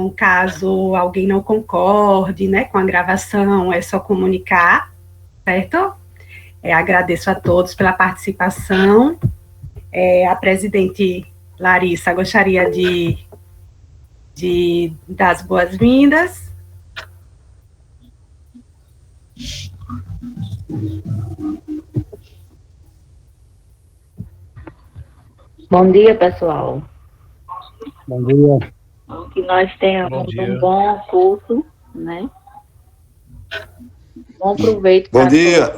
Então, caso alguém não concorde, né, com a gravação, é só comunicar, certo? Agradeço a todos pela participação. A presidente Larissa gostaria de dar as boas-vindas. Bom dia, pessoal. Bom dia. Que nós tenhamos um bom curso, né? Bom proveito para todos. Bom dia.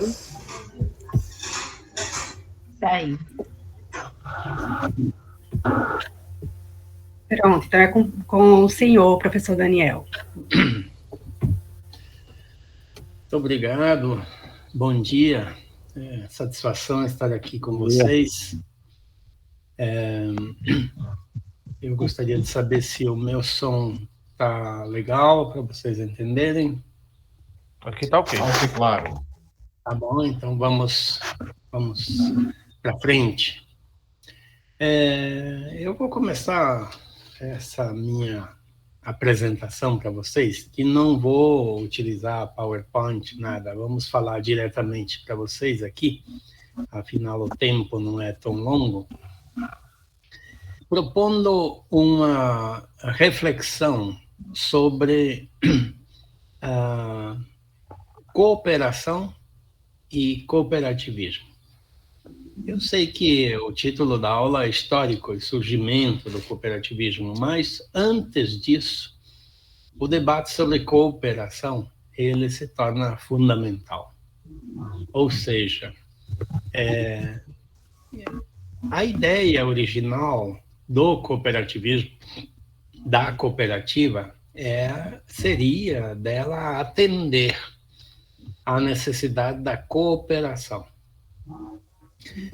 Isso aí. Pronto, então é com o senhor, professor Daniel. Muito obrigado. Bom dia. Satisfação estar aqui com vocês. Eu gostaria de saber se o meu som está legal para vocês entenderem. Aqui está ok. Claro. Tá bom, então vamos para frente. Eu vou começar essa minha apresentação para vocês, que não vou utilizar PowerPoint, nada. Vamos falar diretamente para vocês aqui, afinal o tempo não é tão longo. Propondo uma reflexão sobre a cooperação e cooperativismo. Eu sei que o título da aula é Histórico e Surgimento do Cooperativismo, mas antes disso, o debate sobre cooperação, ele se torna fundamental. Ou seja, a ideia original do cooperativismo, da cooperativa, seria dela atender à necessidade da cooperação.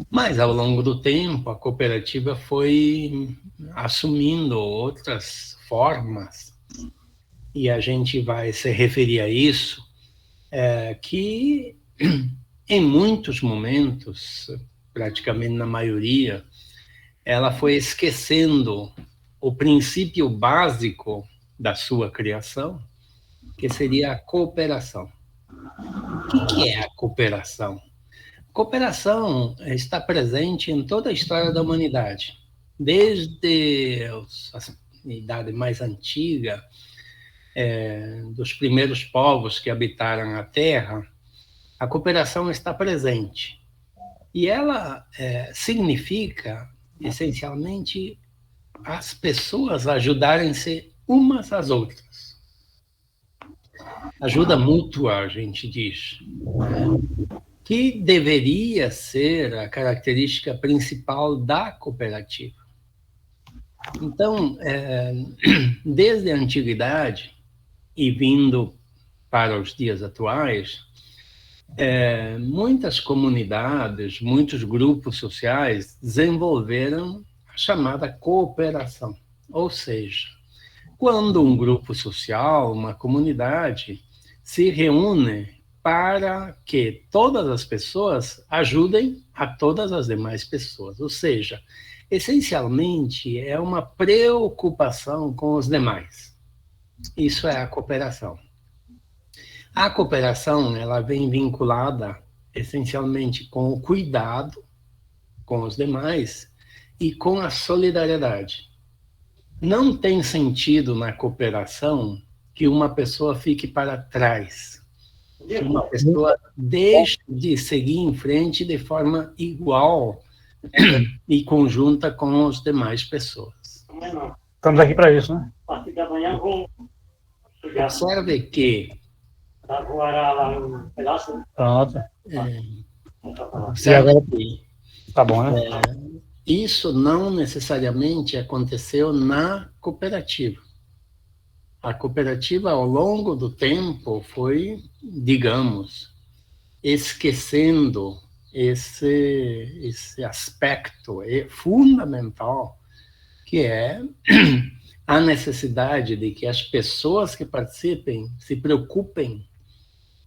Mas, ao longo do tempo, a cooperativa foi assumindo outras formas, e a gente vai se referir a isso, que em muitos momentos, praticamente na maioria, ela foi esquecendo o princípio básico da sua criação, que seria a cooperação. O que é a cooperação? Cooperação está presente em toda a história da humanidade, desde a idade mais antiga, dos primeiros povos que habitaram a Terra, a cooperação está presente. E ela significa, essencialmente, as pessoas ajudarem-se umas às outras. Ajuda mútua, a gente diz, que deveria ser a característica principal da cooperativa. Então, desde a antiguidade e vindo para os dias atuais, muitas comunidades, muitos grupos sociais desenvolveram a chamada cooperação. Ou seja, quando um grupo social, uma comunidade, se reúne para que todas as pessoas ajudem a todas as demais pessoas. Ou seja, essencialmente é uma preocupação com os demais. Isso é a cooperação. A cooperação, ela vem vinculada essencialmente com o cuidado com os demais e com a solidariedade. Não tem sentido na cooperação que uma pessoa fique para trás, que uma pessoa deixe de seguir em frente de forma igual e conjunta com as demais pessoas. Estamos aqui para isso, né? Observe que Pronto. observe que Tá bom, né? isso não necessariamente aconteceu na cooperativa. A cooperativa, ao longo do tempo, foi, digamos, esquecendo esse aspecto fundamental, que é a necessidade de que as pessoas que participem se preocupem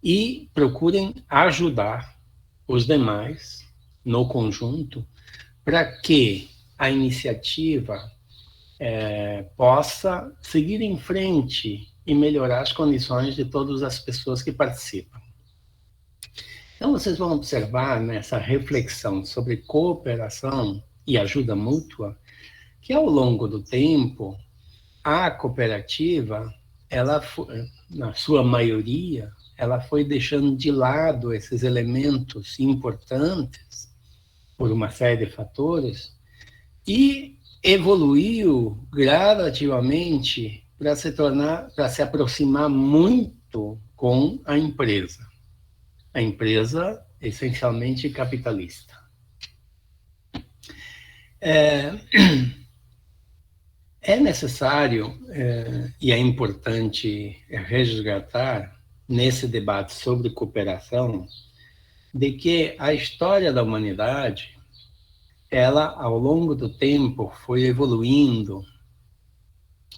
e procurem ajudar os demais no conjunto, para que a iniciativa possa seguir em frente e melhorar as condições de todas as pessoas que participam. Então, vocês vão observar nessa reflexão sobre cooperação e ajuda mútua, que ao longo do tempo, a cooperativa, ela, na sua maioria, ela foi deixando de lado esses elementos importantes, por uma série de fatores, e evoluiu gradativamente para se aproximar muito com a empresa essencialmente capitalista. É necessário e é importante resgatar nesse debate sobre cooperação de que a história da humanidade, ela ao longo do tempo foi evoluindo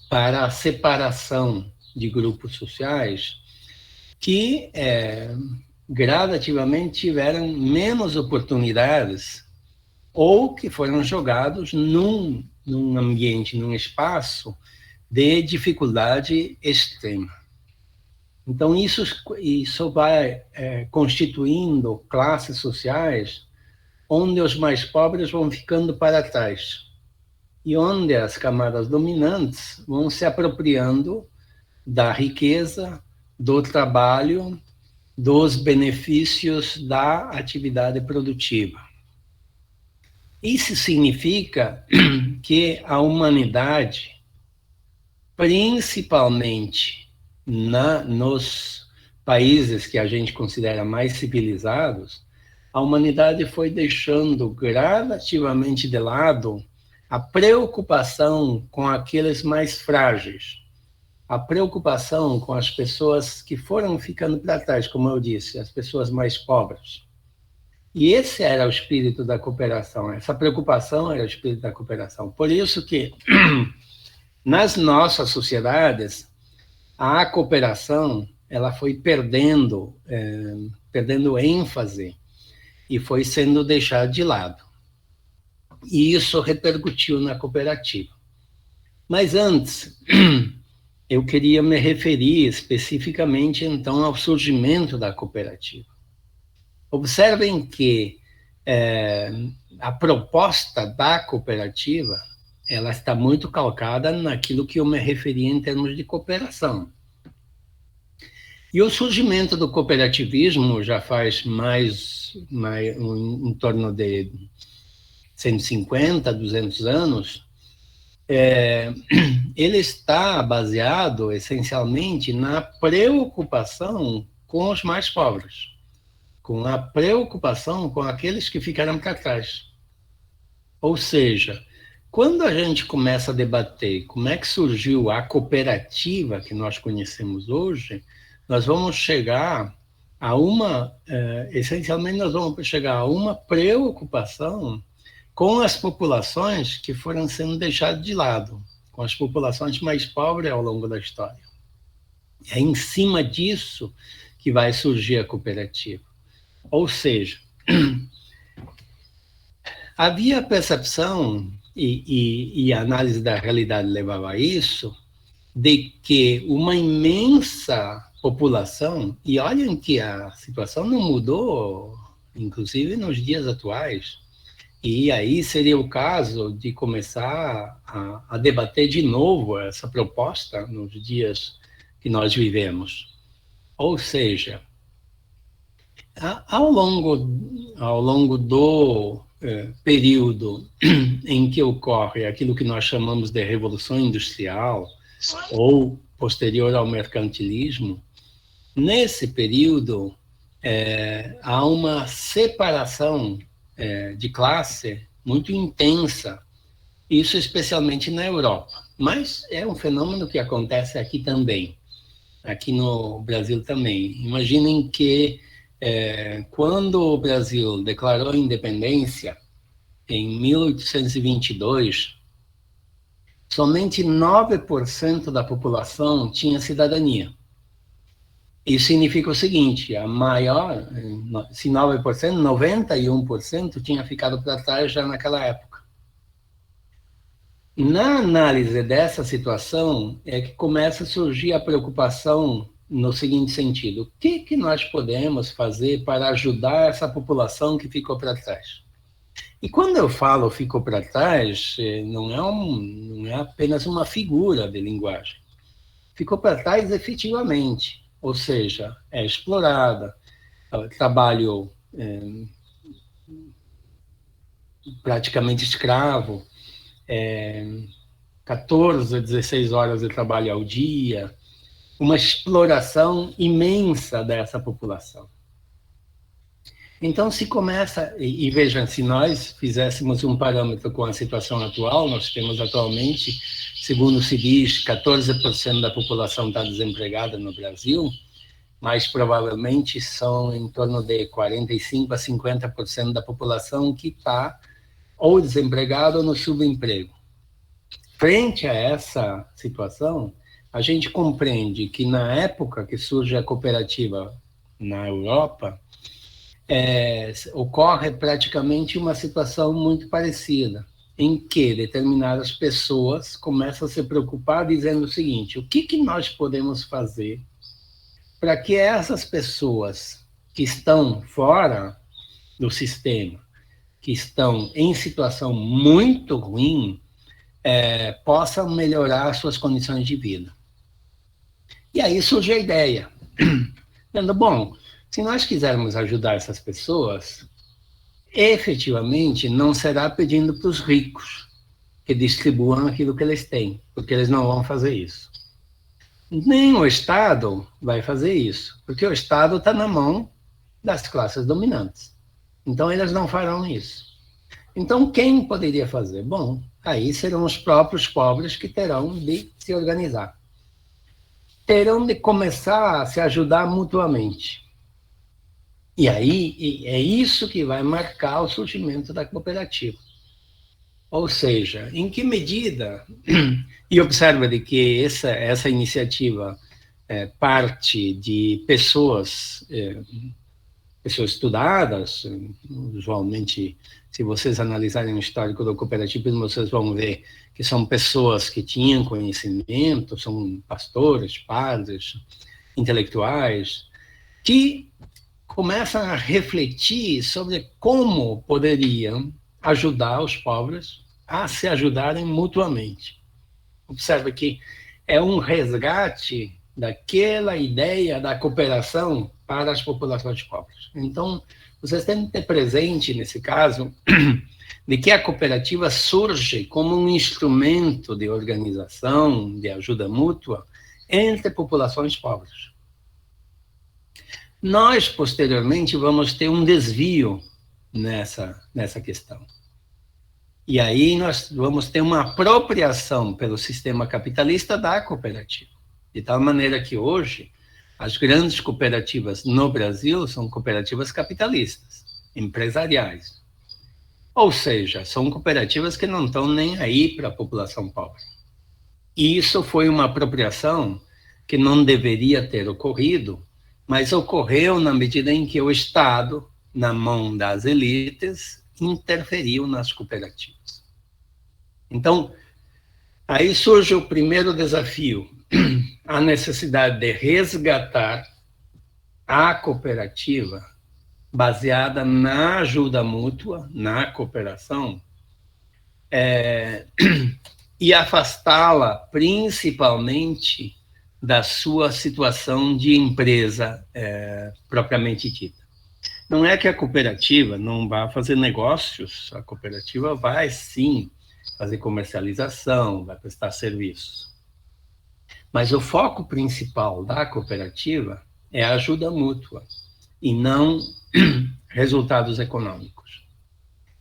para a separação de grupos sociais que gradativamente tiveram menos oportunidades ou que foram jogados num ambiente, num espaço de dificuldade extrema. Então, isso vai constituindo classes sociais onde os mais pobres vão ficando para trás e onde as camadas dominantes vão se apropriando da riqueza, do trabalho, dos benefícios da atividade produtiva. Isso significa que a humanidade, principalmente nos países que a gente considera mais civilizados, a humanidade foi deixando gradativamente de lado a preocupação com aqueles mais frágeis, a preocupação com as pessoas que foram ficando para trás, como eu disse, as pessoas mais pobres. E esse era o espírito da cooperação, essa preocupação era o espírito da cooperação. Por isso que, nas nossas sociedades, a cooperação ela foi perdendo ênfase e foi sendo deixada de lado. E isso repercutiu na cooperativa. Mas antes, eu queria me referir especificamente, então, ao surgimento da cooperativa. Observem que a proposta da cooperativa ela está muito calcada naquilo que eu me referi em termos de cooperação. E o surgimento do cooperativismo já faz em torno de 150, 200 anos, ele está baseado essencialmente na preocupação com os mais pobres, com a preocupação com aqueles que ficaram para trás. Ou seja, quando a gente começa a debater como é que surgiu a cooperativa que nós conhecemos hoje, nós vamos chegar a essencialmente nós vamos chegar a uma preocupação com as populações que foram sendo deixadas de lado, com as populações mais pobres ao longo da história. É em cima disso que vai surgir a cooperativa. Ou seja, havia a percepção, e a análise da realidade levava a isso, de que uma imensa população, e olhem que a situação não mudou, inclusive nos dias atuais, e aí seria o caso de começar a debater de novo essa proposta nos dias que nós vivemos. Ou seja, ao longo do período em que ocorre aquilo que nós chamamos de Revolução Industrial, ou posterior ao mercantilismo, nesse período há uma separação de classe muito intensa, isso especialmente na Europa. Mas é um fenômeno que acontece aqui também, aqui no Brasil também. Imaginem que quando o Brasil declarou a independência, em 1822, somente 9% da população tinha cidadania. Isso significa o seguinte, se 9%, 91% tinha ficado para trás já naquela época. Na análise dessa situação é que começa a surgir a preocupação no seguinte sentido: o que nós podemos fazer para ajudar essa população que ficou para trás? E quando eu falo ficou para trás, não é apenas uma figura de linguagem. Ficou para trás efetivamente, ou seja, é explorada, trabalho praticamente escravo, 14 a 16 horas de trabalho ao dia, uma exploração imensa dessa população. Então, se começa, e vejam, se nós fizéssemos um parâmetro com a situação atual, nós temos atualmente, segundo se diz, 14% da população está desempregada no Brasil, mas provavelmente são em torno de 45% a 50% da população que está ou desempregado ou no subemprego. Frente a essa situação, a gente compreende que na época que surge a cooperativa na Europa, ocorre praticamente uma situação muito parecida, em que determinadas pessoas começam a se preocupar dizendo o seguinte: o que nós podemos fazer para que essas pessoas que estão fora do sistema, que estão em situação muito ruim, possam melhorar suas condições de vida. E aí surge a ideia, dizendo, bom, se nós quisermos ajudar essas pessoas, efetivamente não será pedindo para os ricos que distribuam aquilo que eles têm, porque eles não vão fazer isso. Nem o Estado vai fazer isso, porque o Estado está na mão das classes dominantes. Então, eles não farão isso. Então, quem poderia fazer? Bom, aí serão os próprios pobres que terão de se organizar. Terão de começar a se ajudar mutuamente. E aí, é isso que vai marcar o surgimento da cooperativa. Ou seja, em que medida, e observa de que essa iniciativa parte de pessoas estudadas, usualmente, se vocês analisarem o histórico do cooperativismo, vocês vão ver que são pessoas que tinham conhecimento, são pastores, padres, intelectuais, que começam a refletir sobre como poderiam ajudar os pobres a se ajudarem mutuamente. Observa que é um resgate daquela ideia da cooperação para as populações pobres. Então, vocês têm que ter presente, nesse caso, de que a cooperativa surge como um instrumento de organização, de ajuda mútua, entre populações pobres. Nós, posteriormente, vamos ter um desvio nessa questão. E aí nós vamos ter uma apropriação pelo sistema capitalista da cooperativa. De tal maneira que hoje, as grandes cooperativas no Brasil são cooperativas capitalistas, empresariais. Ou seja, são cooperativas que não estão nem aí para a população pobre. E isso foi uma apropriação que não deveria ter ocorrido, mas ocorreu na medida em que o Estado, na mão das elites, interferiu nas cooperativas. Então, aí surge o primeiro desafio, a necessidade de resgatar a cooperativa baseada na ajuda mútua, na cooperação, e afastá-la principalmente da sua situação de empresa propriamente dita. Não é que a cooperativa não vá fazer negócios, a cooperativa vai sim fazer comercialização, vai prestar serviços. Mas o foco principal da cooperativa é a ajuda mútua e não resultados econômicos.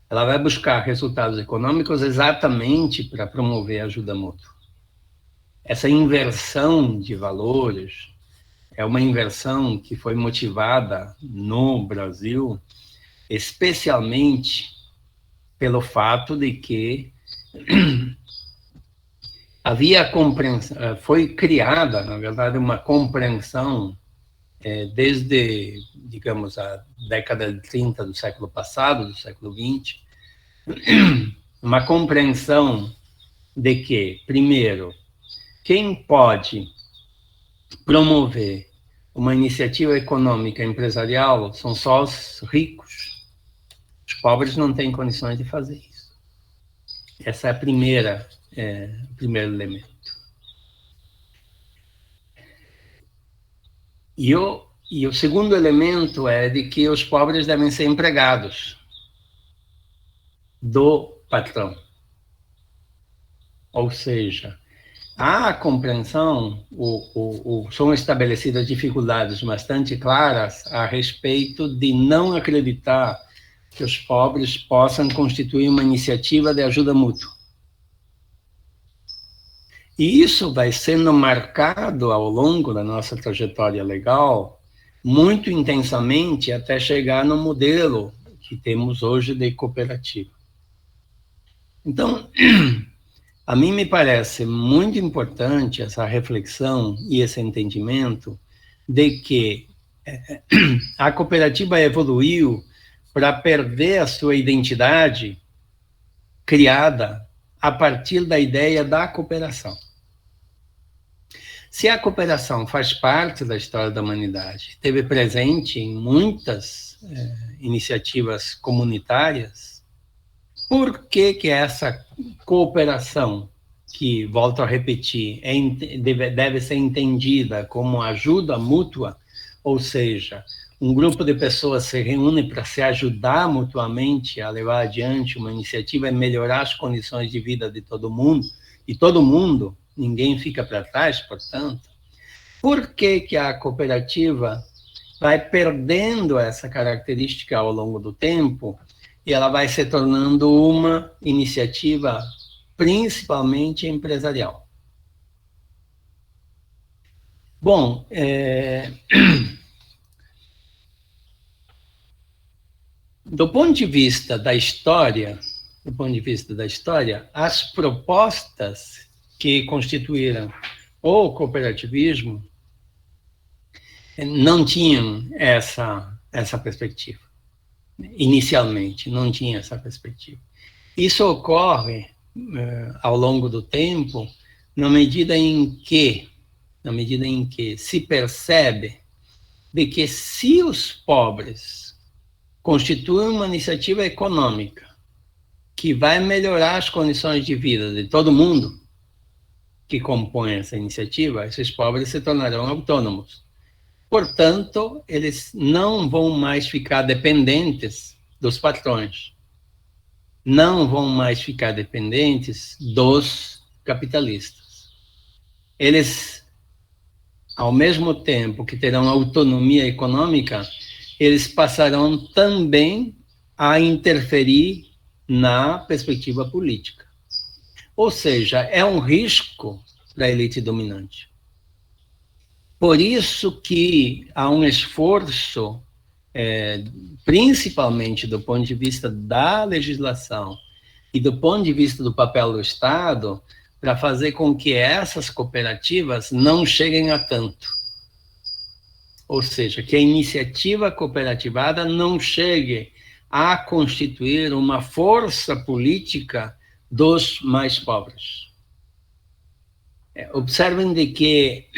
Ela vai buscar resultados econômicos exatamente para promover a ajuda mútua. Essa inversão de valores é uma inversão que foi motivada no Brasil, especialmente pelo fato de que havia compreensão, foi criada, na verdade, uma compreensão desde, digamos, a década de 30 do século passado, do século XX, uma compreensão de que, primeiro, quem pode promover uma iniciativa econômica empresarial são só os ricos. Os pobres não têm condições de fazer isso. Essa é o primeiro elemento. E o segundo elemento é de que os pobres devem ser empregados do patrão. Ou seja, há a compreensão, são estabelecidas dificuldades bastante claras a respeito de não acreditar que os pobres possam constituir uma iniciativa de ajuda mútua. E isso vai sendo marcado ao longo da nossa trajetória legal, muito intensamente, até chegar no modelo que temos hoje de cooperativa. Então, a mim me parece muito importante essa reflexão e esse entendimento de que a cooperativa evoluiu para perder a sua identidade criada a partir da ideia da cooperação. Se a cooperação faz parte da história da humanidade, esteve presente em muitas iniciativas comunitárias, por que essa cooperação, que, volto a repetir, deve ser entendida como ajuda mútua, ou seja, um grupo de pessoas se reúne para se ajudar mutuamente a levar adiante uma iniciativa e melhorar as condições de vida de todo mundo, e todo mundo, ninguém fica para trás, portanto, por que a cooperativa vai perdendo essa característica ao longo do tempo e ela vai se tornando uma iniciativa principalmente empresarial? Bom, do ponto de vista da história, as propostas que constituíram o cooperativismo não tinham essa perspectiva. Inicialmente, não tinha essa perspectiva. Isso ocorre ao longo do tempo, na medida em que se percebe de que se os pobres constituem uma iniciativa econômica que vai melhorar as condições de vida de todo mundo que compõe essa iniciativa, esses pobres se tornarão autônomos. Portanto, eles não vão mais ficar dependentes dos patrões, não vão mais ficar dependentes dos capitalistas. Eles, ao mesmo tempo que terão autonomia econômica, eles passarão também a interferir na perspectiva política. Ou seja, é um risco para a elite dominante. Por isso que há um esforço, principalmente do ponto de vista da legislação e do ponto de vista do papel do Estado, para fazer com que essas cooperativas não cheguem a tanto. Ou seja, que a iniciativa cooperativada não chegue a constituir uma força política dos mais pobres. Observem de que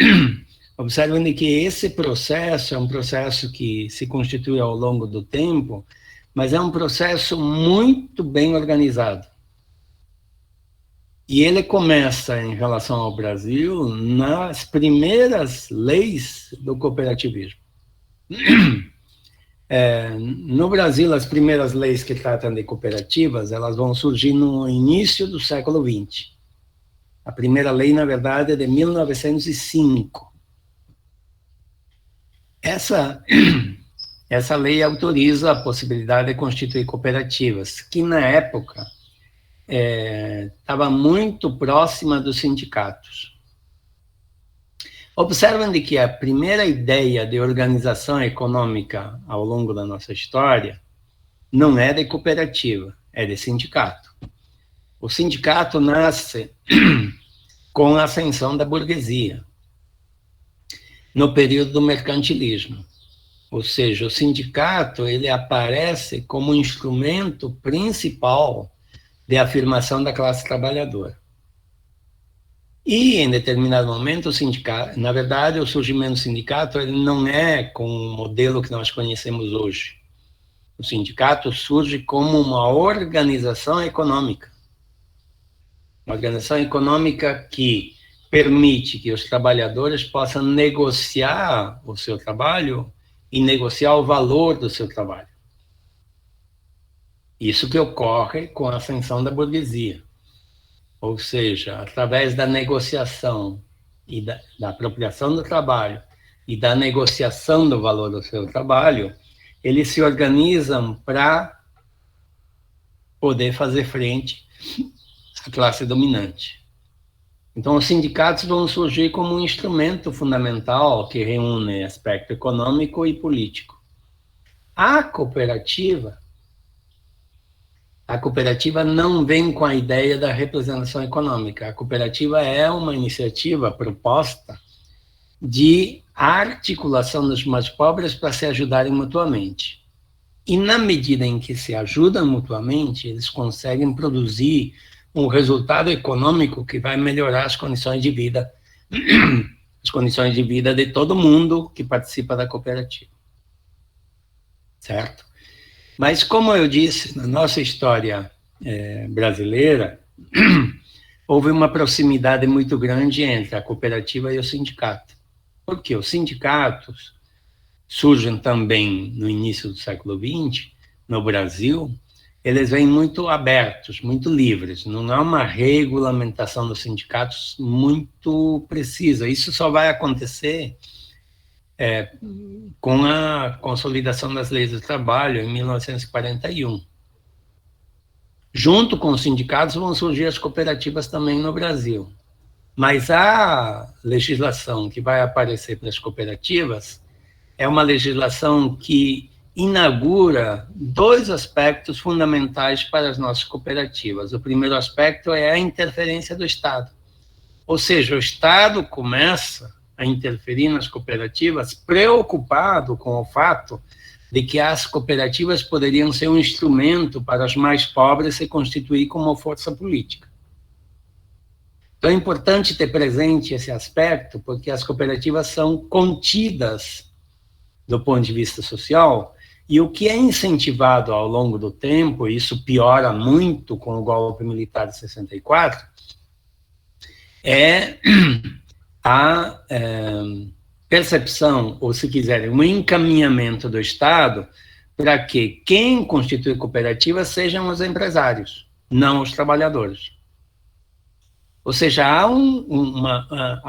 esse processo é um processo que se constitui ao longo do tempo, mas é um processo muito bem organizado. E ele começa, em relação ao Brasil, nas primeiras leis do cooperativismo. No Brasil, as primeiras leis que tratam de cooperativas, elas vão surgir no início do século XX. A primeira lei, na verdade, é de 1905. Essa lei autoriza a possibilidade de constituir cooperativas, que na época estava muito próxima dos sindicatos. Observem de que a primeira ideia de organização econômica ao longo da nossa história não é de cooperativa, é de sindicato. O sindicato nasce com a ascensão da burguesia, no período do mercantilismo. Ou seja, o sindicato ele aparece como um instrumento principal de afirmação da classe trabalhadora. E, em determinado momento, o sindicato, na verdade, o surgimento do sindicato ele não é com o modelo que nós conhecemos hoje. O sindicato surge como uma organização econômica. Uma organização econômica que permite que os trabalhadores possam negociar o seu trabalho e negociar o valor do seu trabalho. Isso que ocorre com a ascensão da burguesia. Ou seja, através da negociação e da apropriação do trabalho e da negociação do valor do seu trabalho, eles se organizam para poder fazer frente à classe dominante. Então, os sindicatos vão surgir como um instrumento fundamental que reúne aspecto econômico e político. A cooperativa não vem com a ideia da representação econômica. A cooperativa é uma iniciativa proposta de articulação dos mais pobres para se ajudarem mutuamente. E na medida em que se ajudam mutuamente, eles conseguem produzir um resultado econômico que vai melhorar as condições de vida, de todo mundo que participa da cooperativa. Certo? Mas, como eu disse, na nossa história brasileira, houve uma proximidade muito grande entre a cooperativa e o sindicato. Porque os sindicatos surgem também no início do século XX, no Brasil, eles vêm muito abertos, muito livres. Não há uma regulamentação dos sindicatos muito precisa. Isso só vai acontecer com a consolidação das leis do trabalho em 1941. Junto com os sindicatos vão surgir as cooperativas também no Brasil. Mas a legislação que vai aparecer para as cooperativas é uma legislação que inaugura dois aspectos fundamentais para as nossas cooperativas. O primeiro aspecto é a interferência do Estado. Ou seja, o Estado começa a interferir nas cooperativas, preocupado com o fato de que as cooperativas poderiam ser um instrumento para os mais pobres se constituir como força política. Então é importante ter presente esse aspecto, porque as cooperativas são contidas do ponto de vista social, e o que é incentivado ao longo do tempo, e isso piora muito com o golpe militar de 64, é a percepção, ou se quiserem, um encaminhamento do Estado para que quem constitui cooperativa sejam os empresários, não os trabalhadores. Ou seja, há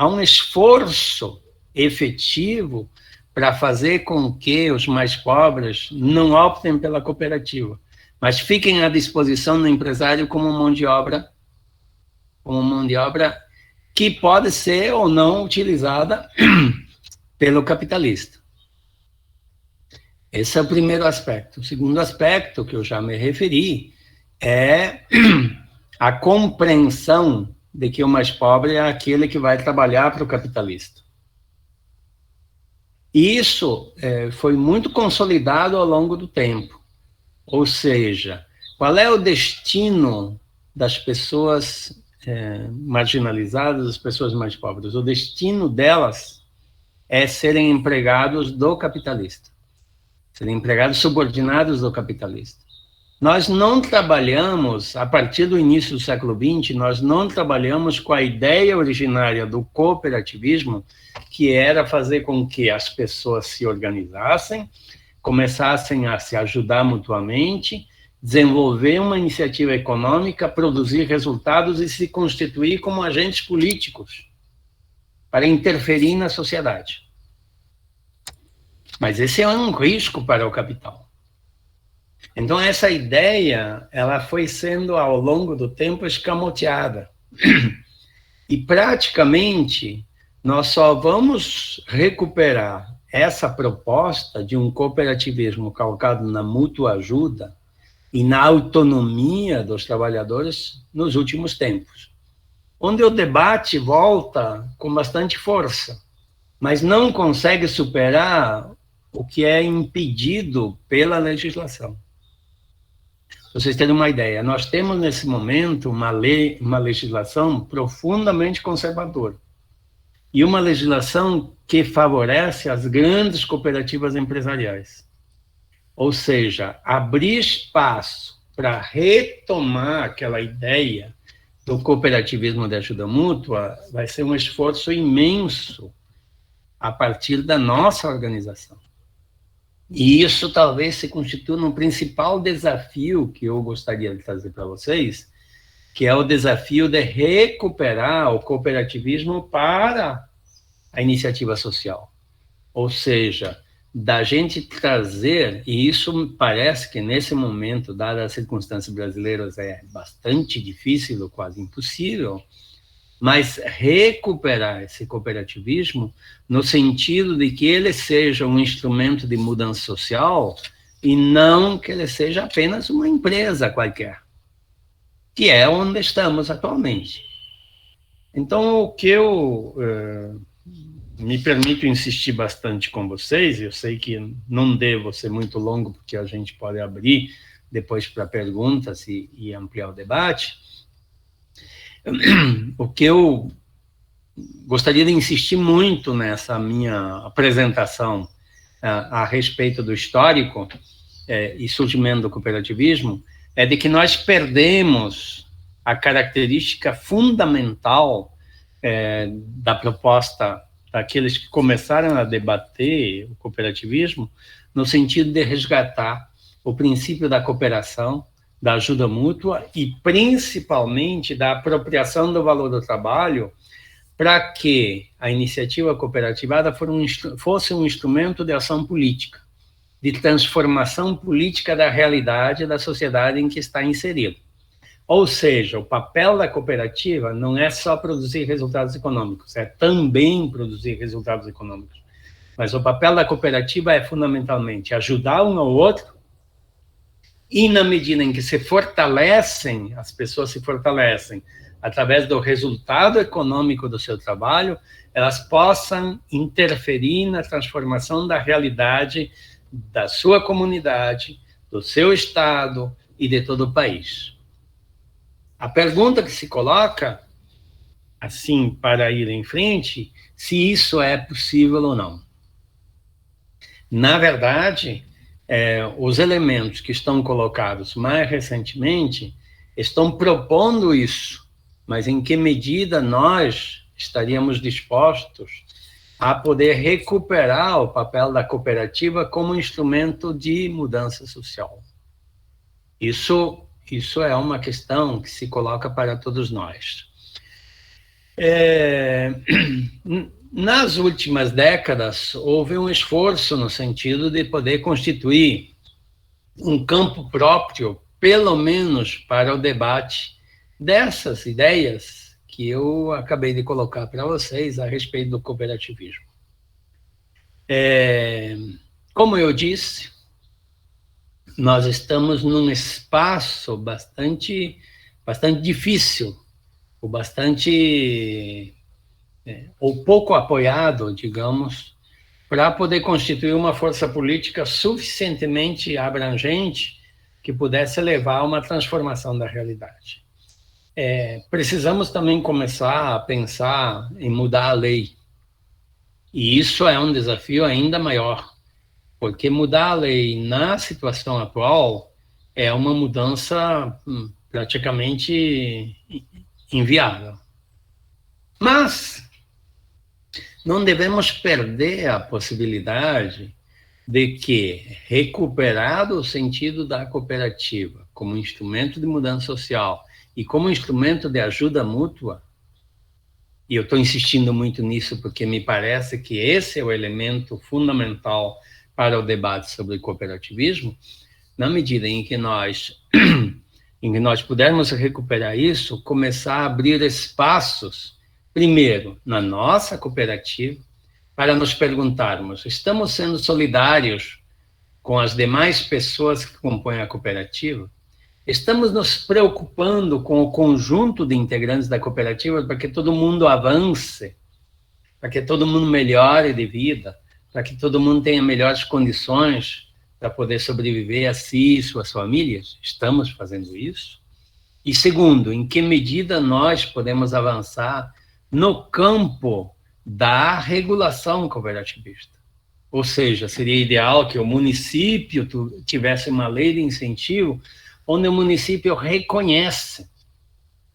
um esforço efetivo para fazer com que os mais pobres não optem pela cooperativa, mas fiquem à disposição do empresário como mão de obra que pode ser ou não utilizada pelo capitalista. Esse é o primeiro aspecto. O segundo aspecto, que eu já me referi, é a compreensão de que o mais pobre é aquele que vai trabalhar para o capitalista. E isso foi muito consolidado ao longo do tempo. Ou seja, qual é o destino das pessoas marginalizadas, das pessoas mais pobres? O destino delas é serem empregados do capitalista, serem empregados subordinados do capitalista. Nós não trabalhamos, a partir do início do século XX, nós não trabalhamos com a ideia originária do cooperativismo, que era fazer com que as pessoas se organizassem, começassem a se ajudar mutuamente, desenvolver uma iniciativa econômica, produzir resultados e se constituir como agentes políticos para interferir na sociedade. Mas esse é um risco para o capital. Então, essa ideia, ela foi sendo, ao longo do tempo, escamoteada. E, praticamente, nós só vamos recuperar essa proposta de um cooperativismo calcado na mútua ajuda e na autonomia dos trabalhadores nos últimos tempos, onde o debate volta com bastante força, mas não consegue superar o que é impedido pela legislação. vocês terem uma ideia, nós temos nesse momento uma legislação profundamente conservadora. E uma legislação que favorece as grandes cooperativas empresariais. Ou seja, abrir espaço para retomar aquela ideia do cooperativismo de ajuda mútua vai ser um esforço imenso a partir da nossa organização. E isso talvez se constitua no principal desafio que eu gostaria de trazer para vocês, que é o desafio de recuperar o cooperativismo para a iniciativa social. Ou seja, da gente trazer, e isso me parece que nesse momento, dadas as circunstâncias brasileiras, é bastante difícil, ou quase impossível, mas recuperar esse cooperativismo no sentido de que ele seja um instrumento de mudança social e não que ele seja apenas uma empresa qualquer, que é onde estamos atualmente. Então, o que eu me permito insistir bastante com vocês, eu sei que não devo ser muito longo, porque a gente pode abrir depois para perguntas e ampliar o debate. O que eu gostaria de insistir muito nessa minha apresentação a respeito do histórico e surgimento do cooperativismo é de que nós perdemos a característica fundamental da proposta daqueles que começaram a debater o cooperativismo, no sentido de resgatar o princípio da cooperação, da ajuda mútua e, principalmente, da apropriação do valor do trabalho para que a iniciativa cooperativada fosse um instrumento de ação política, de transformação política da realidade da sociedade em que está inserido. Ou seja, o papel da cooperativa não é só produzir resultados econômicos, é também produzir resultados econômicos. Mas o papel da cooperativa é fundamentalmente ajudar um ao outro e, na medida em que se fortalecem, as pessoas se fortalecem através do resultado econômico do seu trabalho, elas possam interferir na transformação da realidade da sua comunidade, do seu estado e de todo o país. A pergunta que se coloca, assim, para ir em frente, se isso é possível ou não. Na verdade, os elementos que estão colocados mais recentemente estão propondo isso, mas em que medida nós estaríamos dispostos a poder recuperar o papel da cooperativa como instrumento de mudança social? Isso é uma questão que se coloca para todos nós. Nas últimas décadas, houve um esforço no sentido de poder constituir um campo próprio, pelo menos para o debate dessas ideias que eu acabei de colocar para vocês a respeito do cooperativismo. Como eu disse, nós estamos num espaço bastante difícil, ou pouco apoiado, digamos, para poder constituir uma força política suficientemente abrangente que pudesse levar a uma transformação da realidade. Precisamos também começar a pensar em mudar a lei. E isso é um desafio ainda maior, porque mudar a lei na situação atual é uma mudança praticamente inviável. Mas não devemos perder a possibilidade de que, recuperado o sentido da cooperativa como instrumento de mudança social e como instrumento de ajuda mútua, e eu estou insistindo muito nisso porque me parece que esse é o elemento fundamental para o debate sobre cooperativismo, na medida em que nós pudermos recuperar isso, começar a abrir espaços, primeiro, na nossa cooperativa, para nos perguntarmos, estamos sendo solidários com as demais pessoas que compõem a cooperativa? Estamos nos preocupando com o conjunto de integrantes da cooperativa para que todo mundo avance, para que todo mundo melhore de vida, para que todo mundo tenha melhores condições para poder sobreviver a si e suas famílias? Estamos fazendo isso? E segundo, em que medida nós podemos avançar no campo da regulação cooperativista? Ou seja, seria ideal que o município tivesse uma lei de incentivo onde o município reconhece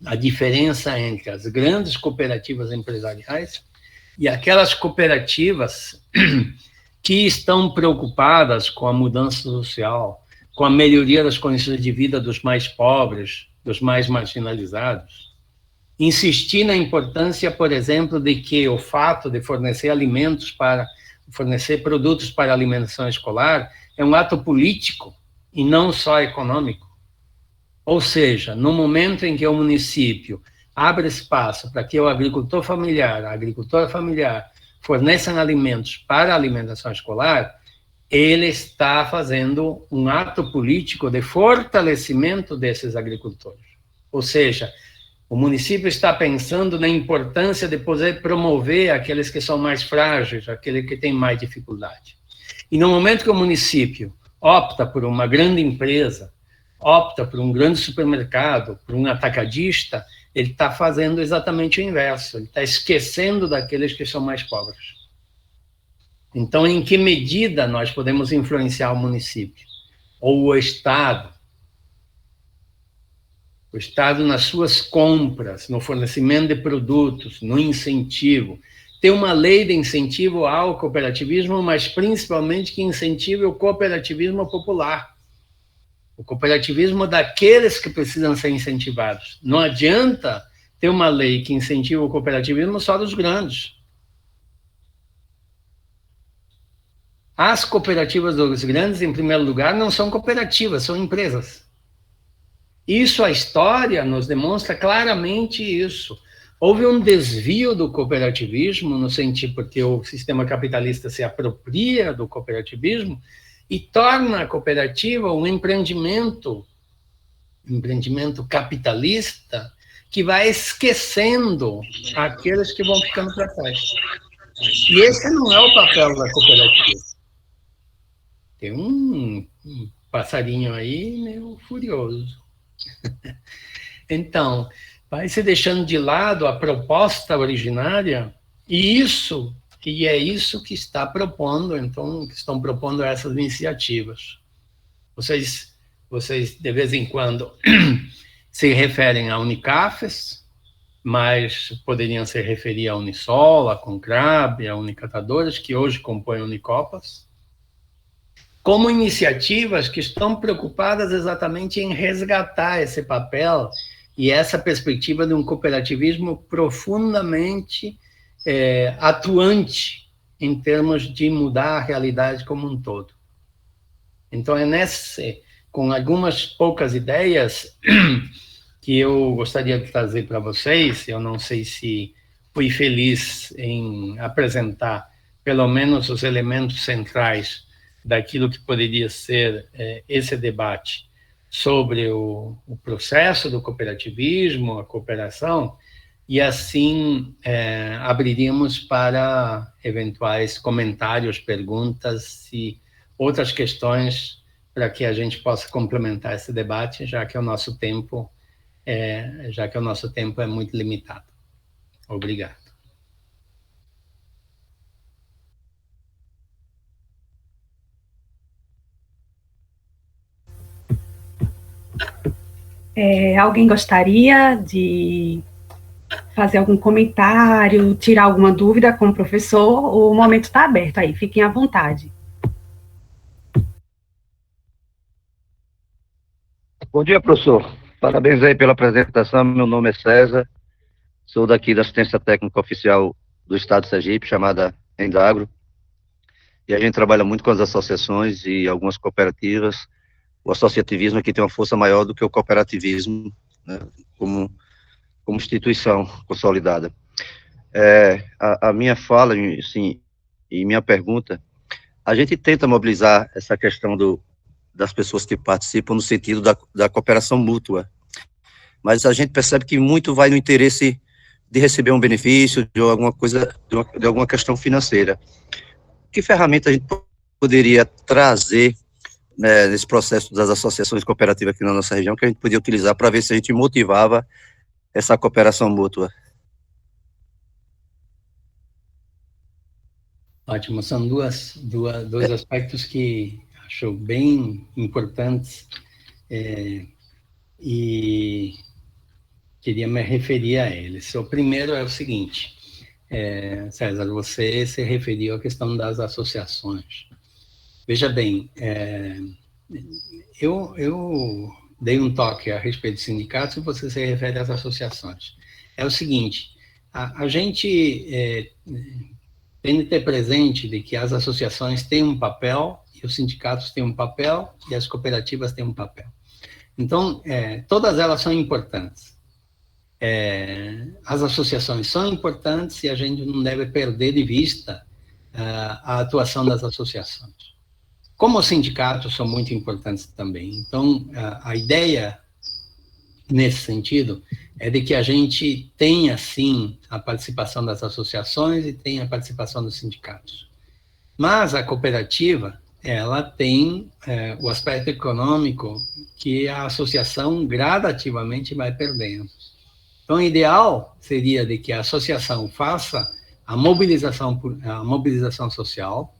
a diferença entre as grandes cooperativas empresariais e aquelas cooperativas que estão preocupadas com a mudança social, com a melhoria das condições de vida dos mais pobres, dos mais marginalizados. Insistir na importância, por exemplo, de que o fato de fornecer produtos para alimentação escolar é um ato político e não só econômico. Ou seja, no momento em que o município abre espaço para que o agricultor familiar, a agricultora familiar, forneçam alimentos para a alimentação escolar, ele está fazendo um ato político de fortalecimento desses agricultores. Ou seja, o município está pensando na importância de poder promover aqueles que são mais frágeis, aqueles que têm mais dificuldade. E no momento que o município opta por uma grande empresa, opta por um grande supermercado, por um atacadista, ele está fazendo exatamente o inverso, ele está esquecendo daqueles que são mais pobres. Então, em que medida nós podemos influenciar o município? Ou o Estado? O Estado nas suas compras, no fornecimento de produtos, no incentivo. Tem uma lei de incentivo ao cooperativismo, mas principalmente que incentive o cooperativismo popular. O cooperativismo daqueles que precisam ser incentivados. Não adianta ter uma lei que incentiva o cooperativismo só dos grandes. As cooperativas dos grandes, em primeiro lugar, não são cooperativas, são empresas. Isso, a história nos demonstra claramente isso. Houve um desvio do cooperativismo, no sentido porque o sistema capitalista se apropria do cooperativismo e torna a cooperativa um empreendimento capitalista que vai esquecendo aqueles que vão ficando para trás. E esse não é o papel da cooperativa. Tem um passarinho aí meio furioso. Então, vai se deixando de lado a proposta originária, e é isso que está propondo, então, que estão propondo essas iniciativas. Vocês de vez em quando, se referem a Unicafes, mas poderiam se referir a Unisol, a Concrab, a Unicatadoras, que hoje compõem Unicopas, como iniciativas que estão preocupadas exatamente em resgatar esse papel e essa perspectiva de um cooperativismo profundamente atuante em termos de mudar a realidade como um todo. Então, com algumas poucas ideias que eu gostaria de trazer para vocês. Eu não sei se fui feliz em apresentar pelo menos os elementos centrais daquilo que poderia ser esse debate sobre o processo do cooperativismo, a cooperação, e assim abriríamos para eventuais comentários, perguntas e outras questões para que a gente possa complementar esse debate, já que o nosso tempo é muito limitado. Obrigado. Alguém gostaria de fazer algum comentário, tirar alguma dúvida com o professor? O momento está aberto aí, fiquem à vontade. Bom dia, professor. Parabéns aí pela apresentação. Meu nome é César, sou daqui da Assistência Técnica Oficial do Estado de Sergipe, chamada Endagro, e a gente trabalha muito com as associações e algumas cooperativas. O associativismo aqui tem uma força maior do que o cooperativismo, né, como instituição consolidada. A minha fala, assim, e minha pergunta, a gente tenta mobilizar essa questão das pessoas que participam no sentido da cooperação mútua, mas a gente percebe que muito vai no interesse de receber um benefício, de alguma coisa, de alguma questão financeira. Que ferramenta a gente poderia trazer nesse processo das associações cooperativas aqui na nossa região, que a gente podia utilizar para ver se a gente motivava essa cooperação mútua. Ótimo, são dois aspectos que acho bem importantes e queria me referir a eles. O primeiro é o seguinte, César, você se referiu à questão das associações. Veja bem, eu dei um toque a respeito dos sindicatos e você se refere às associações. É o seguinte, a gente tem de ter presente de que as associações têm um papel, e os sindicatos têm um papel, e as cooperativas têm um papel. Então, todas elas são importantes. As associações são importantes e a gente não deve perder de vista a atuação das associações. Como os sindicatos são muito importantes também. Então, a ideia, nesse sentido, é de que a gente tenha, sim, a participação das associações e tenha a participação dos sindicatos. Mas a cooperativa, ela tem o aspecto econômico que a associação gradativamente vai perdendo. Então, o ideal seria de que a associação faça a mobilização social,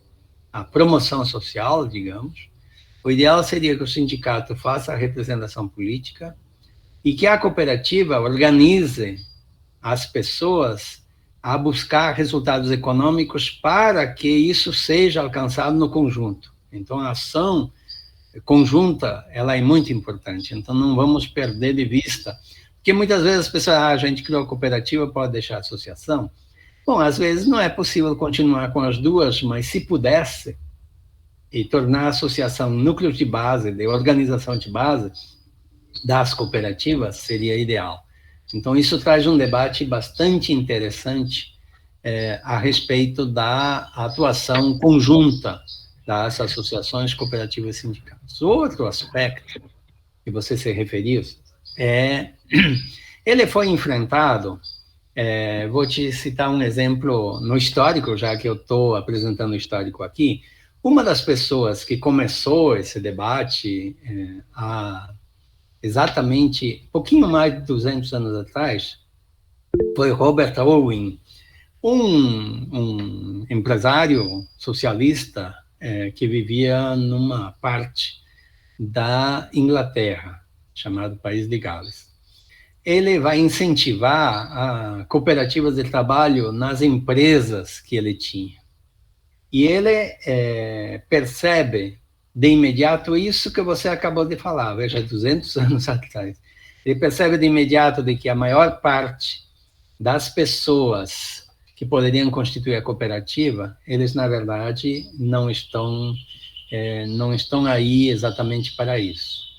a promoção social, digamos. O ideal seria que o sindicato faça a representação política e que a cooperativa organize as pessoas a buscar resultados econômicos para que isso seja alcançado no conjunto. Então, a ação conjunta, ela é muito importante. Então, não vamos perder de vista, porque muitas vezes as pessoas, a gente criou a cooperativa, pode deixar a associação. Bom, às vezes não é possível continuar com as duas, mas se pudesse, e tornar a associação núcleo de base, de organização de base das cooperativas, seria ideal. Então, isso traz um debate bastante interessante a respeito da atuação conjunta das associações cooperativas e sindicatos. Outro aspecto que você se referiu ele foi enfrentado. Vou te citar um exemplo no histórico, já que eu estou apresentando o histórico aqui. Uma das pessoas que começou esse debate há exatamente pouquinho mais de 200 anos atrás foi Robert Owen, um empresário socialista que vivia numa parte da Inglaterra, chamado País de Gales. Ele vai incentivar cooperativas de trabalho nas empresas que ele tinha. E ele percebe de imediato isso que você acabou de falar, veja, 200 anos atrás. Ele percebe de imediato de que a maior parte das pessoas que poderiam constituir a cooperativa, eles, na verdade, não estão aí exatamente para isso.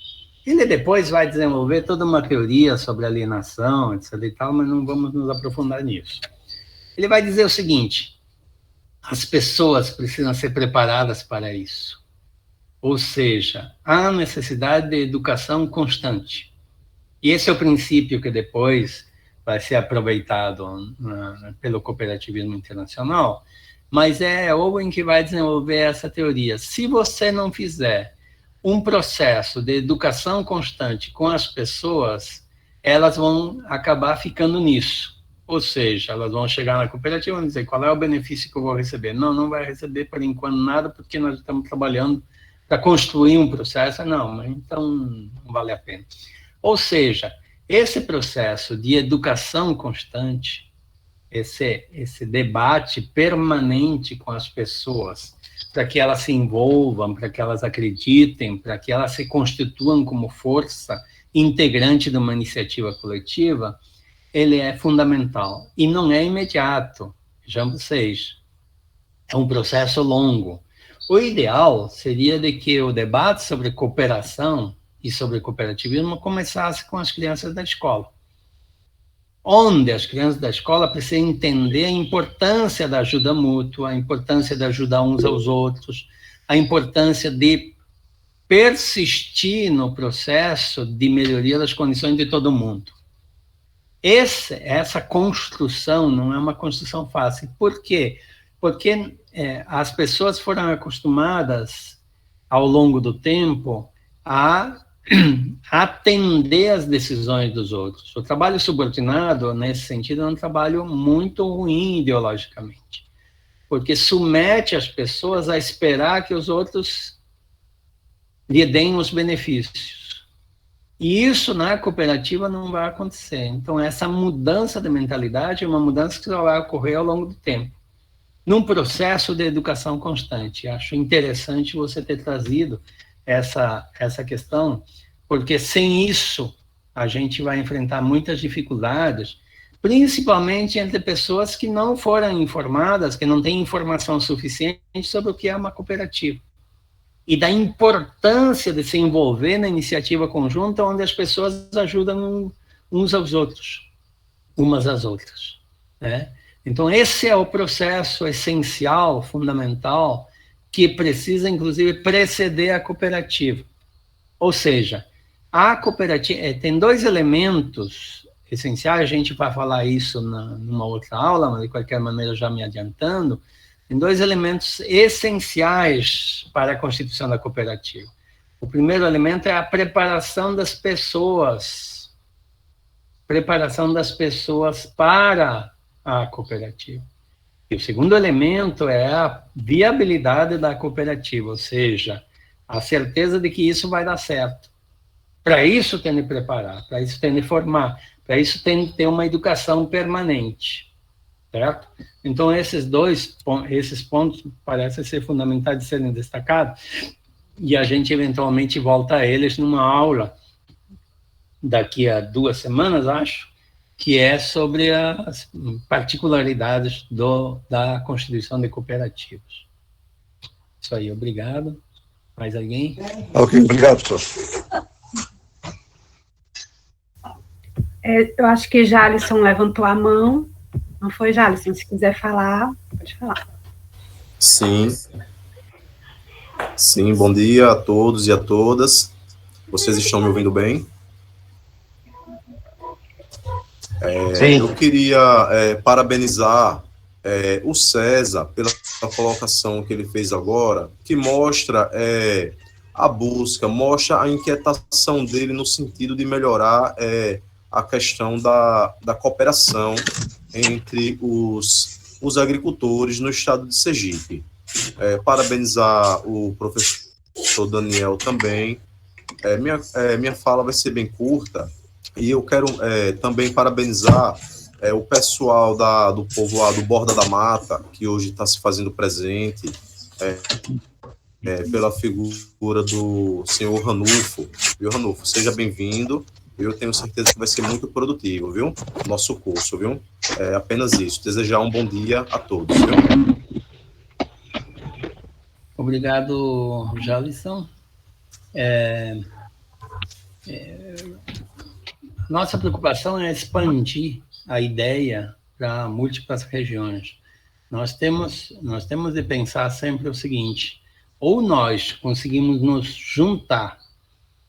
Ele depois vai desenvolver toda uma teoria sobre alienação, etc. e tal, mas não vamos nos aprofundar nisso. Ele vai dizer o seguinte: as pessoas precisam ser preparadas para isso. Ou seja, há necessidade de educação constante. E esse é o princípio que depois vai ser aproveitado pelo cooperativismo internacional, mas é Owen que vai desenvolver essa teoria. Se você não fizer um processo de educação constante com as pessoas, elas vão acabar ficando nisso. Ou seja, elas vão chegar na cooperativa e vão dizer, qual é o benefício que eu vou receber? Não vai receber por enquanto nada, porque nós estamos trabalhando para construir um processo. Não, mas então não vale a pena. Ou seja, esse processo de educação constante, esse debate permanente com as pessoas, para que elas se envolvam, para que elas acreditem, para que elas se constituam como força integrante de uma iniciativa coletiva, ele é fundamental. E não é imediato, vejam vocês, é um processo longo. O ideal seria de que o debate sobre cooperação e sobre cooperativismo começasse com as crianças da escola, onde as crianças da escola precisam entender a importância da ajuda mútua, a importância de ajudar uns aos outros, a importância de persistir no processo de melhoria das condições de todo mundo. Essa construção não é uma construção fácil. Por quê? Porque as pessoas foram acostumadas ao longo do tempo, a atender às decisões dos outros. O trabalho subordinado, nesse sentido, é um trabalho muito ruim ideologicamente, porque submete as pessoas a esperar que os outros lhe deem os benefícios. E isso na cooperativa não vai acontecer. Então, essa mudança de mentalidade é uma mudança que só vai ocorrer ao longo do tempo, num processo de educação constante. Acho interessante você ter trazido essa questão, porque sem isso a gente vai enfrentar muitas dificuldades, principalmente entre pessoas que não foram informadas, que não têm informação suficiente sobre o que é uma cooperativa, e da importância de se envolver na iniciativa conjunta, onde as pessoas ajudam uns aos outros, umas às outras, né? Então, esse é o processo essencial, fundamental, que precisa, inclusive, preceder a cooperativa. Ou seja, a cooperativa tem dois elementos essenciais, a gente vai falar isso numa outra aula, mas de qualquer maneira já me adiantando, tem dois elementos essenciais para a constituição da cooperativa. O primeiro elemento é a preparação das pessoas para a cooperativa. E o segundo elemento é a viabilidade da cooperativa, ou seja, a certeza de que isso vai dar certo. Para isso tem de preparar, para isso tem de formar, para isso tem de ter uma educação permanente, certo? Então, esses pontos parecem ser fundamentais de serem destacados, e a gente eventualmente volta a eles numa aula daqui a 2 semanas, acho, que é sobre as particularidades da constituição de cooperativas. Isso aí, obrigado. Mais alguém? Ok, obrigado, professor. Eu acho que Jalisson levantou a mão. Não foi, Jalisson? Se quiser falar, pode falar. Sim. Sim, bom dia a todos e a todas. Vocês estão me ouvindo bem? Eu queria parabenizar o César pela colocação que ele fez agora, que mostra a busca, mostra a inquietação dele no sentido de melhorar a questão da cooperação entre os agricultores no estado de Sergipe. Parabenizar o professor Daniel também. Minha fala vai ser bem curta, e eu quero também parabenizar o pessoal do povoado do Borda da Mata, que hoje está se fazendo presente, pela figura do senhor Ranulfo. Viu, Ranulfo? Seja bem-vindo. Eu tenho certeza que vai ser muito produtivo, viu? Nosso curso, viu? É apenas isso. Desejar um bom dia a todos, viu? Obrigado, Jalisson. Nossa preocupação é expandir a ideia para múltiplas regiões. Nós temos de pensar sempre o seguinte: ou nós conseguimos nos juntar,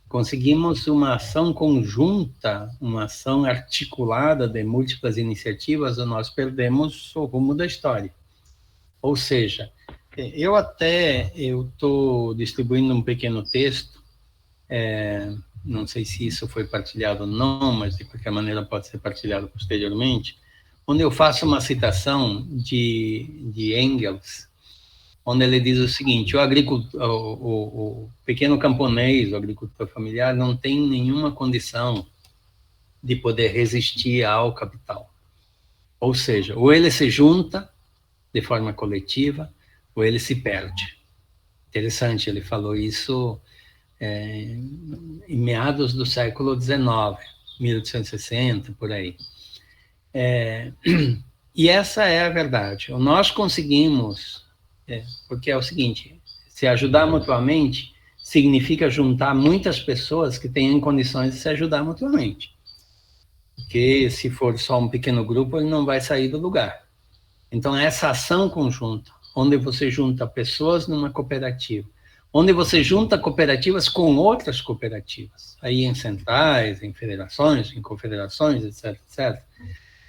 conseguimos uma ação conjunta, uma ação articulada de múltiplas iniciativas, ou nós perdemos o rumo da história. Ou seja, eu estou distribuindo um pequeno texto, não sei se isso foi partilhado ou não, mas de qualquer maneira pode ser partilhado posteriormente, onde eu faço uma citação de Engels, onde ele diz o seguinte: o pequeno camponês, o agricultor familiar, não tem nenhuma condição de poder resistir ao capital. Ou seja, ou ele se junta de forma coletiva, ou ele se perde. Interessante, ele falou isso em meados do século XIX, 1860, por aí. E essa é a verdade. Nós conseguimos, porque é o seguinte: se ajudar mutuamente significa juntar muitas pessoas que tenham condições de se ajudar mutuamente. Porque se for só um pequeno grupo, ele não vai sair do lugar. Então, essa ação conjunta, onde você junta pessoas numa cooperativa, onde você junta cooperativas com outras cooperativas, aí em centrais, em federações, em confederações, etc., etc.,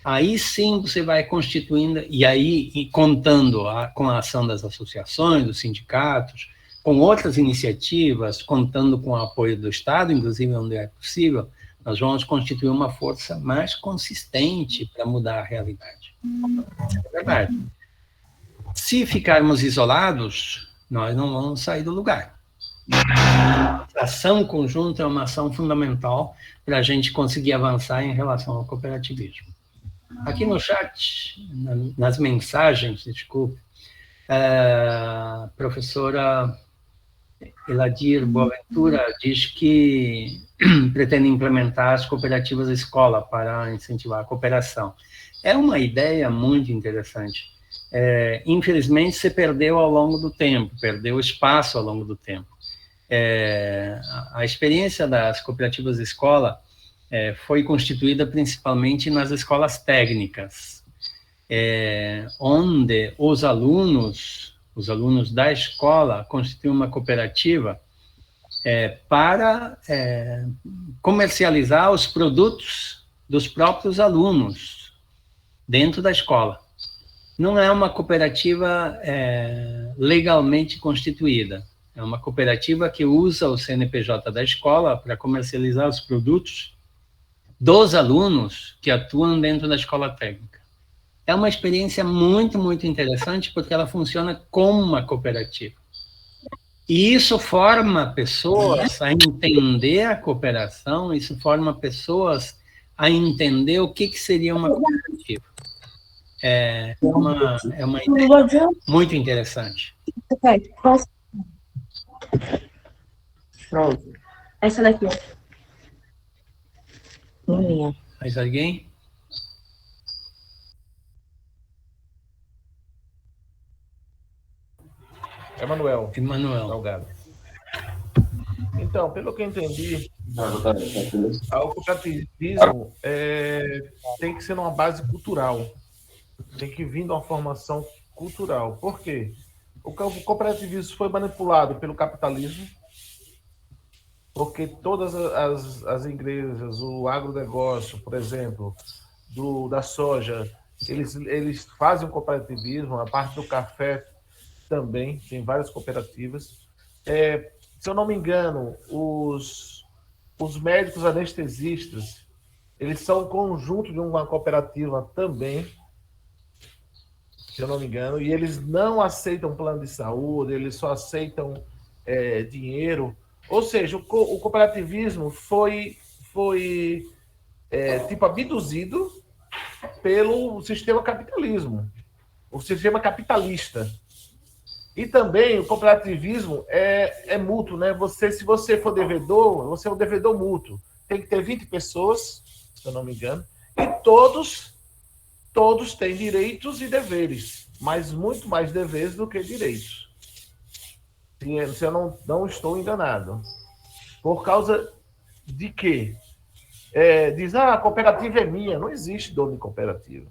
aí sim você vai constituindo, e aí contando com a ação das associações, dos sindicatos, com outras iniciativas, contando com o apoio do Estado, inclusive onde é possível, nós vamos constituir uma força mais consistente para mudar a realidade. É verdade. Se ficarmos isolados, nós não vamos sair do lugar. A ação conjunta é uma ação fundamental para a gente conseguir avançar em relação ao cooperativismo. Aqui no chat, nas mensagens, desculpe, a professora Eladir Boaventura diz que pretende implementar as cooperativas escola para incentivar a cooperação. É uma ideia muito interessante. Infelizmente, se perdeu ao longo do tempo, perdeu espaço ao longo do tempo. A experiência das cooperativas escola foi constituída principalmente nas escolas técnicas, onde os alunos da escola constituem uma cooperativa para comercializar os produtos dos próprios alunos dentro da escola. Não é uma cooperativa legalmente constituída, é uma cooperativa que usa o CNPJ da escola para comercializar os produtos dos alunos que atuam dentro da escola técnica. É uma experiência muito, muito interessante, porque ela funciona como uma cooperativa. E isso forma pessoas a entender a cooperação, isso forma pessoas a entender o que seria uma cooperativa. É uma ideia muito interessante. Pronto. Essa daqui. Minha. Mais alguém? Emanuel. Salgado. Então, pelo que eu entendi, o cooperativismo tem que ser numa base cultural. Tem que vir de uma formação cultural. Por quê? O cooperativismo foi manipulado pelo capitalismo, porque todas as igrejas, o agronegócio, por exemplo, da soja, eles fazem o cooperativismo, a parte do café também, tem várias cooperativas. Se eu não me engano, os médicos anestesistas, eles são um conjunto de uma cooperativa também, se eu não me engano, e eles não aceitam plano de saúde, eles só aceitam dinheiro. Ou seja, o cooperativismo foi tipo abduzido pelo sistema capitalismo, o sistema capitalista. E também o cooperativismo é mútuo, né? Se você for devedor, você é um devedor mútuo. Tem que ter 20 pessoas, se eu não me engano, e todos têm direitos e deveres, mas muito mais deveres do que direitos. Se eu não estou enganado. Por causa de quê? Diz, a cooperativa é minha. Não existe dono de cooperativa.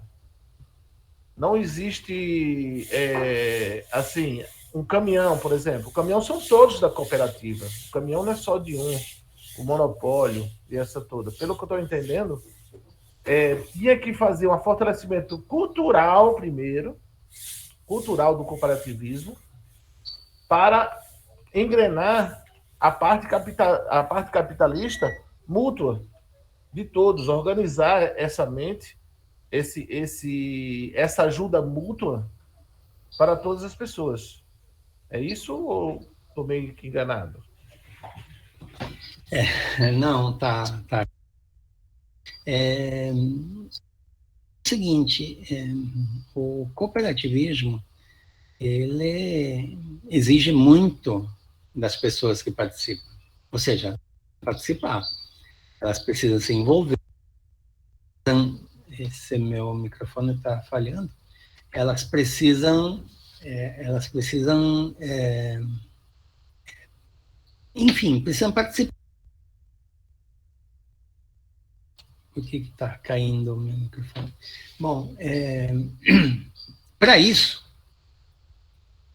Não existe, assim, um caminhão, por exemplo. O caminhão são todos da cooperativa. O caminhão não é só de um. O monopólio e essa toda. Pelo que eu estou entendendo, tinha que fazer um fortalecimento cultural primeiro, cultural do cooperativismo, para engrenar a parte capitalista mútua de todos, organizar essa mente, essa ajuda mútua para todas as pessoas. É isso ou estou meio que enganado? Não, tá. Seguinte, o cooperativismo, ele exige muito das pessoas que participam. Ou seja, participar. Elas precisam se envolver. Esse meu microfone está falhando. Elas precisam, enfim, precisam participar. Por que está caindo o meu microfone? Bom, para isso,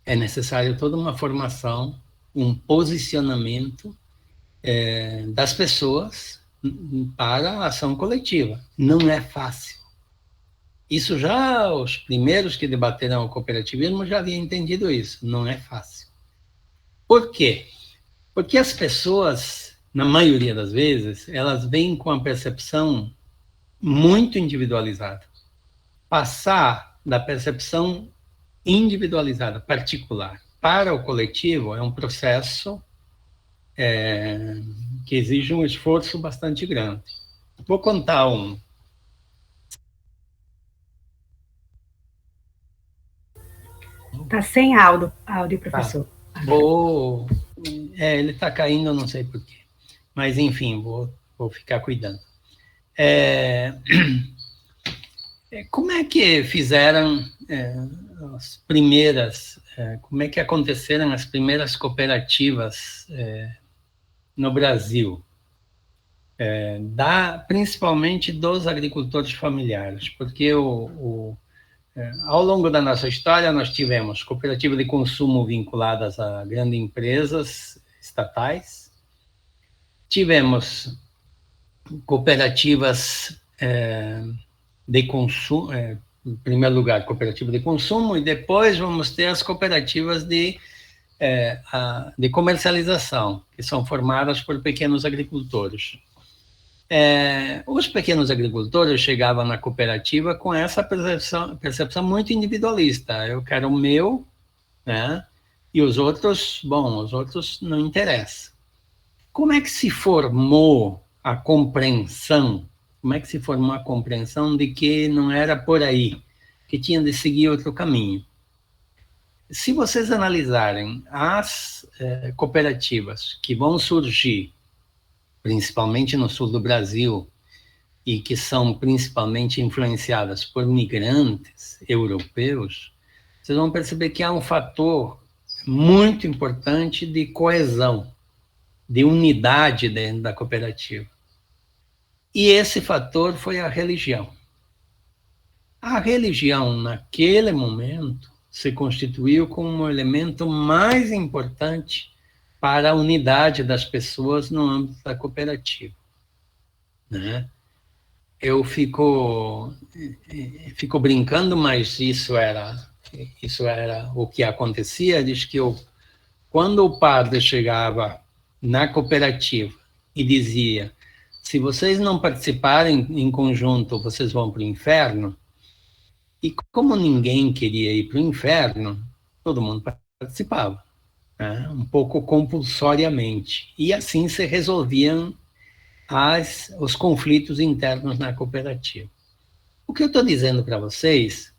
é necessário toda uma formação, um posicionamento das pessoas para a ação coletiva. Não é fácil. Isso já, os primeiros que debateram o cooperativismo já haviam entendido isso. Não é fácil. Por quê? Porque as pessoas, na maioria das vezes, elas vêm com a percepção muito individualizada. Passar da percepção individualizada, particular, para o coletivo é um processo que exige um esforço bastante grande. Vou contar um. Está sem áudio, professor. Ele está caindo, não sei por quê. Mas, enfim, vou ficar cuidando. Como é que fizeram as primeiras... como é que aconteceram as primeiras cooperativas no Brasil? Principalmente dos agricultores familiares, porque ao longo da nossa história nós tivemos cooperativas de consumo vinculadas a grandes empresas estatais, tivemos cooperativas de consumo, em primeiro lugar, cooperativa de consumo, e depois vamos ter as cooperativas de comercialização, que são formadas por pequenos agricultores. Os pequenos agricultores chegavam na cooperativa com essa percepção muito individualista. Eu quero o meu, né? E os outros não interessam. Como é que se formou a compreensão? Como é que se formou a compreensão de que não era por aí, que tinha de seguir outro caminho? Se vocês analisarem as cooperativas que vão surgir, principalmente no sul do Brasil, e que são principalmente influenciadas por migrantes europeus, vocês vão perceber que há um fator muito importante de coesão, de unidade dentro da cooperativa. E esse fator foi a religião. A religião, naquele momento, se constituiu como um elemento mais importante para a unidade das pessoas no âmbito da cooperativa, né? Eu fico brincando, mas isso era o que acontecia. Diz que quando o padre chegava na cooperativa e dizia: se vocês não participarem em conjunto, vocês vão para o inferno. E como ninguém queria ir para o inferno, todo mundo participava, né? Um pouco compulsoriamente. E assim se resolviam os conflitos internos na cooperativa. O que eu estou dizendo para vocês,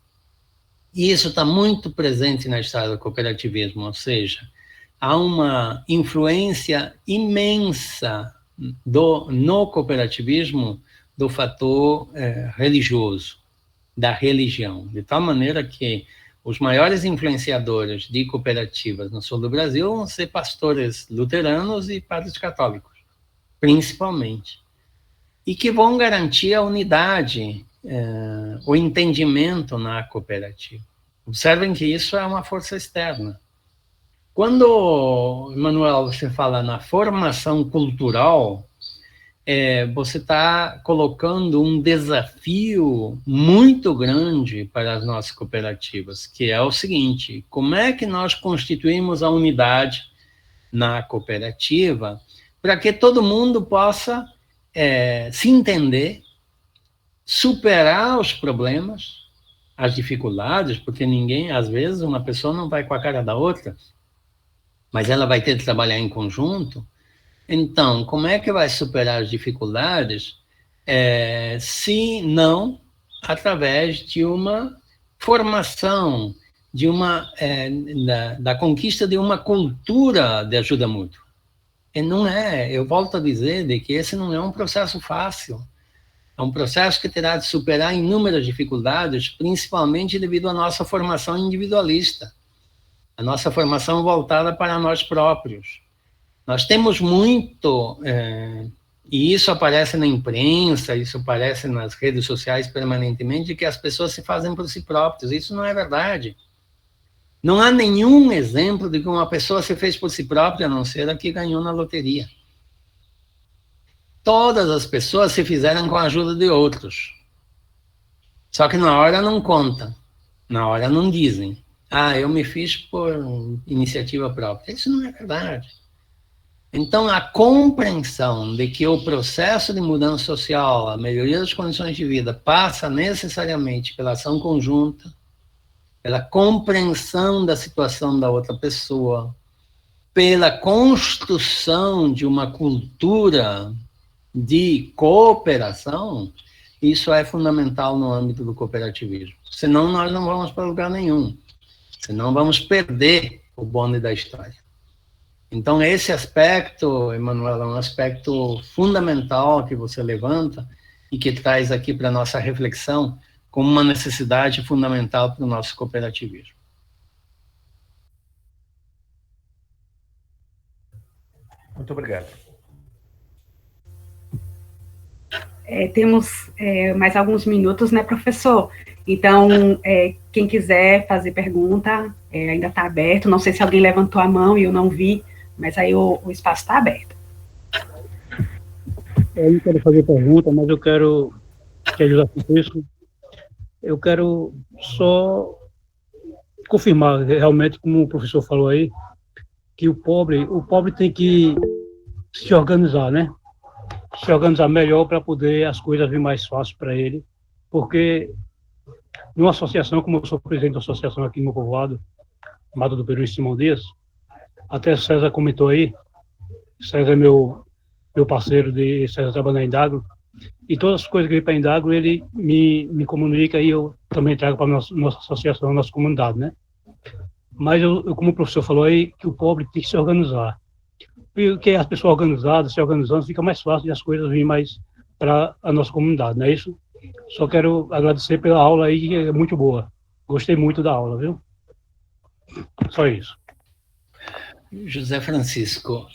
e isso está muito presente na história do cooperativismo, ou seja, há uma influência imensa no cooperativismo do fator religioso, da religião, de tal maneira que os maiores influenciadores de cooperativas no sul do Brasil vão ser pastores luteranos e padres católicos, principalmente, e que vão garantir a unidade, o entendimento na cooperativa. Observem que isso é uma força externa. Quando, Emanuel, você fala na formação cultural, você está colocando um desafio muito grande para as nossas cooperativas, que é o seguinte: como é que nós constituímos a unidade na cooperativa para que todo mundo possa se entender, superar os problemas, as dificuldades, porque às vezes uma pessoa não vai com a cara da outra, mas ela vai ter que trabalhar em conjunto. Então, como é que vai superar as dificuldades se não através de uma formação, da conquista de uma cultura de ajuda mútua? E não eu volto a dizer de que esse não é um processo fácil. É um processo que terá de superar inúmeras dificuldades, principalmente devido à nossa formação individualista, a nossa formação voltada para nós próprios. Nós temos muito, e isso aparece na imprensa, isso aparece nas redes sociais permanentemente, de que as pessoas se fazem por si próprias. Isso não é verdade. Não há nenhum exemplo de que uma pessoa se fez por si própria, a não ser a que ganhou na loteria. Todas as pessoas se fizeram com a ajuda de outros. Só que na hora não conta, na hora não dizem. eu me fiz por iniciativa própria. Isso não é verdade. Então, a compreensão de que o processo de mudança social, a melhoria das condições de vida, passa necessariamente pela ação conjunta, pela compreensão da situação da outra pessoa, pela construção de uma cultura de cooperação, isso é fundamental no âmbito do cooperativismo. Senão, nós não vamos para lugar nenhum. Senão, vamos perder o bonde da história. Então, esse aspecto, Emanuela, é um aspecto fundamental que você levanta e que traz aqui para a nossa reflexão como uma necessidade fundamental para o nosso cooperativismo. Muito obrigado. Temos mais alguns minutos, né, professor? Então, quem quiser fazer pergunta, ainda está aberto. Não sei se alguém levantou a mão e eu não vi, mas aí o espaço está aberto. Eu não quero fazer pergunta, mas eu quero te ajudar com isso. Eu quero só confirmar, realmente, como o professor falou aí, que o pobre tem que se organizar, né? Se organizar melhor para poder as coisas virem mais fáceis para ele, porque numa associação, como eu sou presidente da associação aqui no meu povoado, Mato do Peru e Simão Dias, até César comentou aí, César é meu parceiro, César trabalha na Indagro, e todas as coisas que ele para a Indagro, ele me comunica e eu também trago para a nossa associação, a nossa comunidade, né? Mas eu, como o professor falou aí, que o pobre tem que se organizar. Porque as pessoas organizadas, se organizando, fica mais fácil de as coisas virem mais para a nossa comunidade, não é isso? Só quero agradecer pela aula aí, que é muito boa. Gostei muito da aula, viu? Só isso. José Francisco,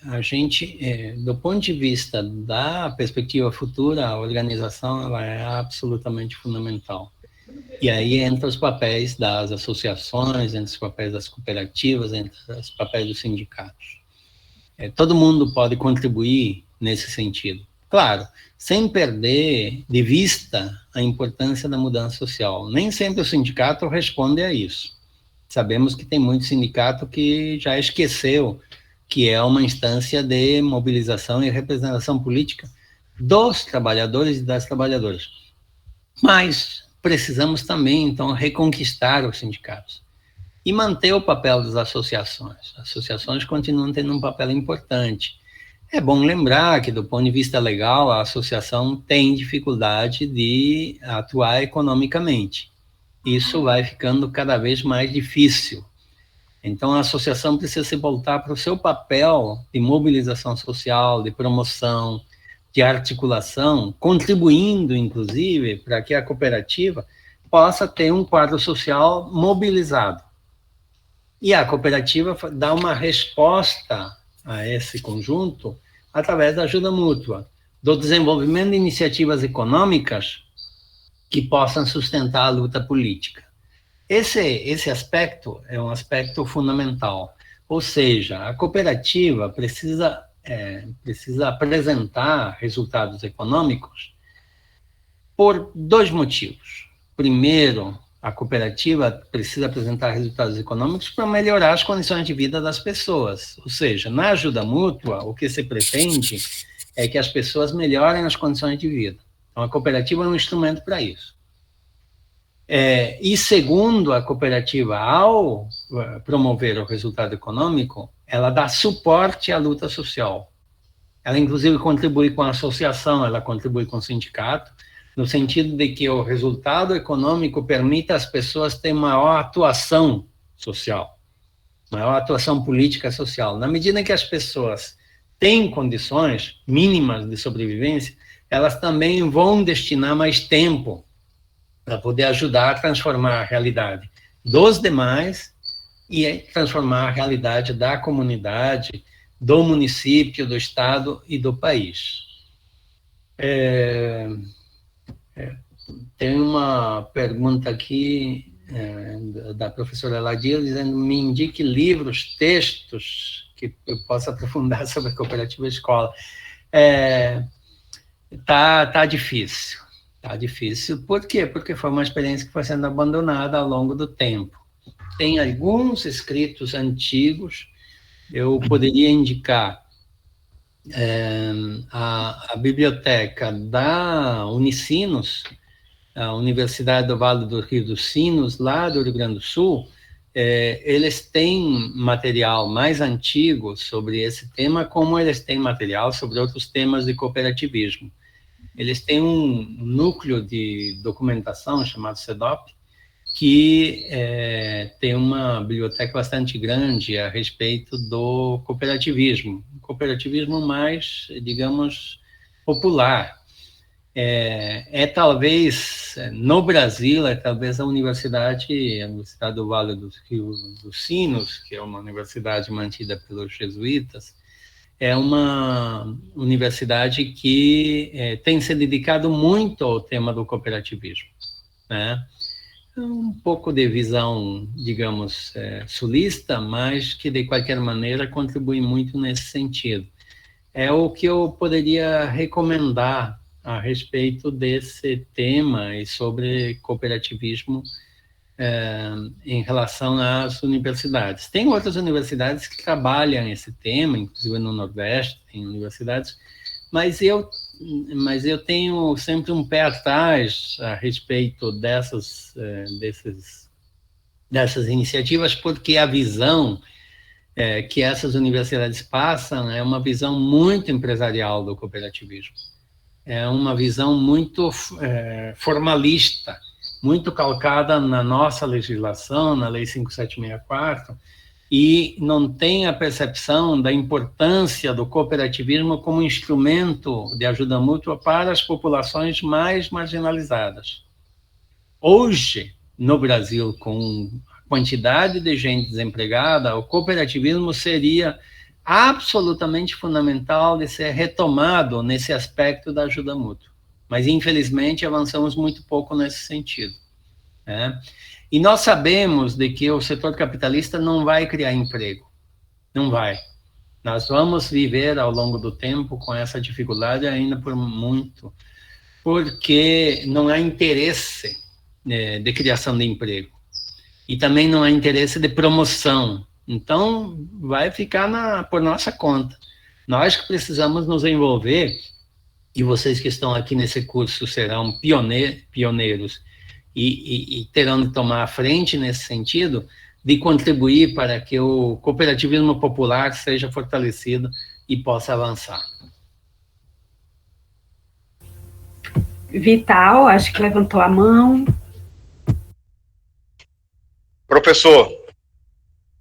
a gente, do ponto de vista da perspectiva futura, a organização ela é absolutamente fundamental. E aí entra os papéis das associações, entre os papéis das cooperativas, entre os papéis dos sindicatos. Todo mundo pode contribuir nesse sentido. Claro, sem perder de vista a importância da mudança social. Nem sempre o sindicato responde a isso. Sabemos que tem muito sindicato que já esqueceu que é uma instância de mobilização e representação política dos trabalhadores e das trabalhadoras. Mas precisamos também, então, reconquistar os sindicatos e manter o papel das associações. As associações continuam tendo um papel importante. É bom lembrar que, do ponto de vista legal, a associação tem dificuldade de atuar economicamente. Isso vai ficando cada vez mais difícil. Então, a associação precisa se voltar para o seu papel de mobilização social, de promoção, de articulação, contribuindo, inclusive, para que a cooperativa possa ter um quadro social mobilizado. E a cooperativa dá uma resposta a esse conjunto através da ajuda mútua, do desenvolvimento de iniciativas econômicas que possam sustentar a luta política. Esse aspecto é um aspecto fundamental. Ou seja, a cooperativa precisa apresentar resultados econômicos por dois motivos. Primeiro, a cooperativa precisa apresentar resultados econômicos para melhorar as condições de vida das pessoas. Ou seja, na ajuda mútua, o que se pretende é que as pessoas melhorem as condições de vida. Então, a cooperativa é um instrumento para isso. E segundo, a cooperativa, ao promover o resultado econômico, ela dá suporte à luta social. Ela, inclusive, contribui com a associação, ela contribui com o sindicato, no sentido de que o resultado econômico permita às pessoas ter maior atuação social, maior atuação política social. Na medida que as pessoas têm condições mínimas de sobrevivência, elas também vão destinar mais tempo para poder ajudar a transformar a realidade dos demais e transformar a realidade da comunidade, do município, do estado e do país. Tem uma pergunta aqui da professora Ladia dizendo: me indique livros, textos que eu possa aprofundar sobre a cooperativa escola. Tá difícil. Tá difícil. Por quê? Porque foi uma experiência que foi sendo abandonada ao longo do tempo. Tem alguns escritos antigos, eu poderia indicar a biblioteca da Unicinos, a Universidade do Vale do Rio dos Sinos, lá do Rio Grande do Sul. Eles têm material mais antigo sobre esse tema, como eles têm material sobre outros temas de cooperativismo. Eles têm um núcleo de documentação chamado CEDOP, que tem uma biblioteca bastante grande a respeito do cooperativismo mais, digamos, popular. Talvez, no Brasil, talvez a Universidade do Vale do Rio dos Sinos, que é uma universidade mantida pelos jesuítas, é uma universidade que tem se dedicado muito ao tema do cooperativismo, né? Um pouco de visão, digamos, sulista, mas que, de qualquer maneira, contribui muito nesse sentido. É o que eu poderia recomendar a respeito desse tema e sobre cooperativismo em relação às universidades. Tem outras universidades que trabalham esse tema, inclusive no Nordeste, tem universidades, mas eu tenho sempre um pé atrás a respeito dessas iniciativas, porque a visão que essas universidades passam é uma visão muito empresarial do cooperativismo. É uma visão muito formalista, muito calcada na nossa legislação, na Lei 5764, e não tem a percepção da importância do cooperativismo como instrumento de ajuda mútua para as populações mais marginalizadas. Hoje, no Brasil, com a quantidade de gente desempregada, o cooperativismo seria absolutamente fundamental de ser retomado nesse aspecto da ajuda mútua. Mas, infelizmente, avançamos muito pouco nesse sentido, né? E nós sabemos de que o setor capitalista não vai criar emprego. Não vai. Nós vamos viver ao longo do tempo com essa dificuldade ainda por muito, porque não há interesse de criação de emprego. E também não há interesse de promoção. Então, vai ficar por nossa conta. Nós que precisamos nos envolver, e vocês que estão aqui nesse curso serão pioneiros, e terão de tomar a frente nesse sentido, de contribuir para que o cooperativismo popular seja fortalecido e possa avançar. Vital, acho que levantou a mão. Professor,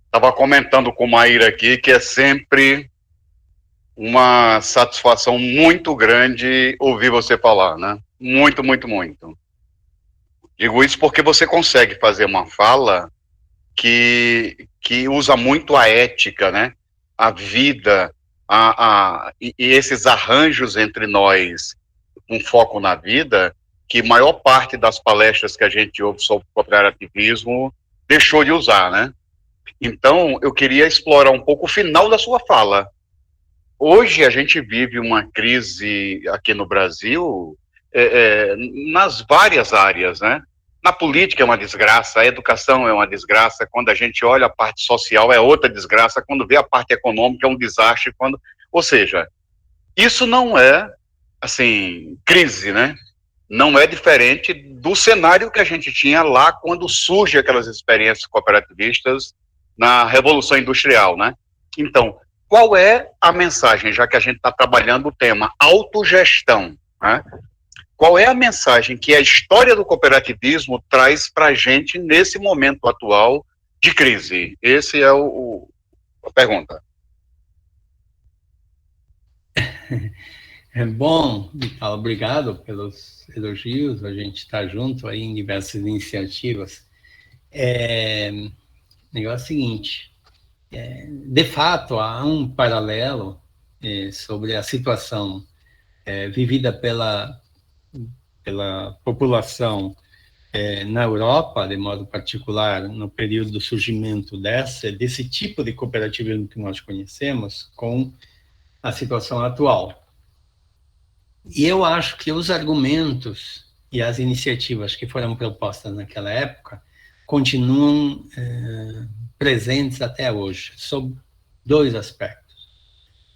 estava comentando com o Maíra aqui que é sempre uma satisfação muito grande ouvir você falar, né? Muito, muito, muito. Digo isso porque você consegue fazer uma fala que usa muito a ética, né? A vida, e esses arranjos entre nós, com foco na vida, que maior parte das palestras que a gente ouve sobre cooperativismo deixou de usar, né? Então, eu queria explorar um pouco o final da sua fala. Hoje a gente vive uma crise aqui no Brasil, nas várias áreas, né? Na política é uma desgraça, a educação é uma desgraça, quando a gente olha a parte social é outra desgraça, quando vê a parte econômica é um desastre, ou seja, isso não é, assim, crise, né? Não é diferente do cenário que a gente tinha lá quando surgem aquelas experiências cooperativistas na Revolução Industrial, né? Então, qual é a mensagem, já que a gente está trabalhando o tema autogestão, né? Qual é a mensagem que a história do cooperativismo traz para a gente nesse momento atual de crise? Esse é a pergunta. Bom, Vital, obrigado pelos elogios, a gente está junto aí em diversas iniciativas. O negócio é o seguinte, de fato, há um paralelo sobre a situação vivida pela população na Europa, de modo particular, no período do surgimento desse tipo de cooperativismo que nós conhecemos, com a situação atual. E eu acho que os argumentos e as iniciativas que foram propostas naquela época continuam presentes até hoje, sob dois aspectos.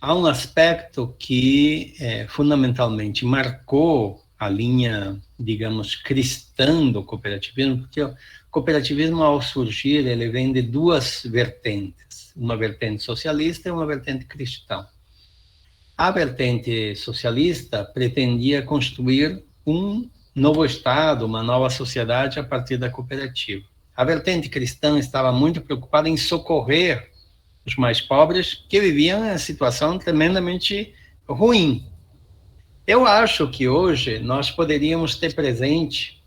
Há um aspecto que fundamentalmente marcou a linha, digamos, cristã do cooperativismo, porque o cooperativismo, ao surgir, ele vem de duas vertentes, uma vertente socialista e uma vertente cristã. A vertente socialista pretendia construir um novo Estado, uma nova sociedade a partir da cooperativa. A vertente cristã estava muito preocupada em socorrer os mais pobres que viviam em uma situação tremendamente ruim. Eu acho que hoje nós poderíamos ter presente,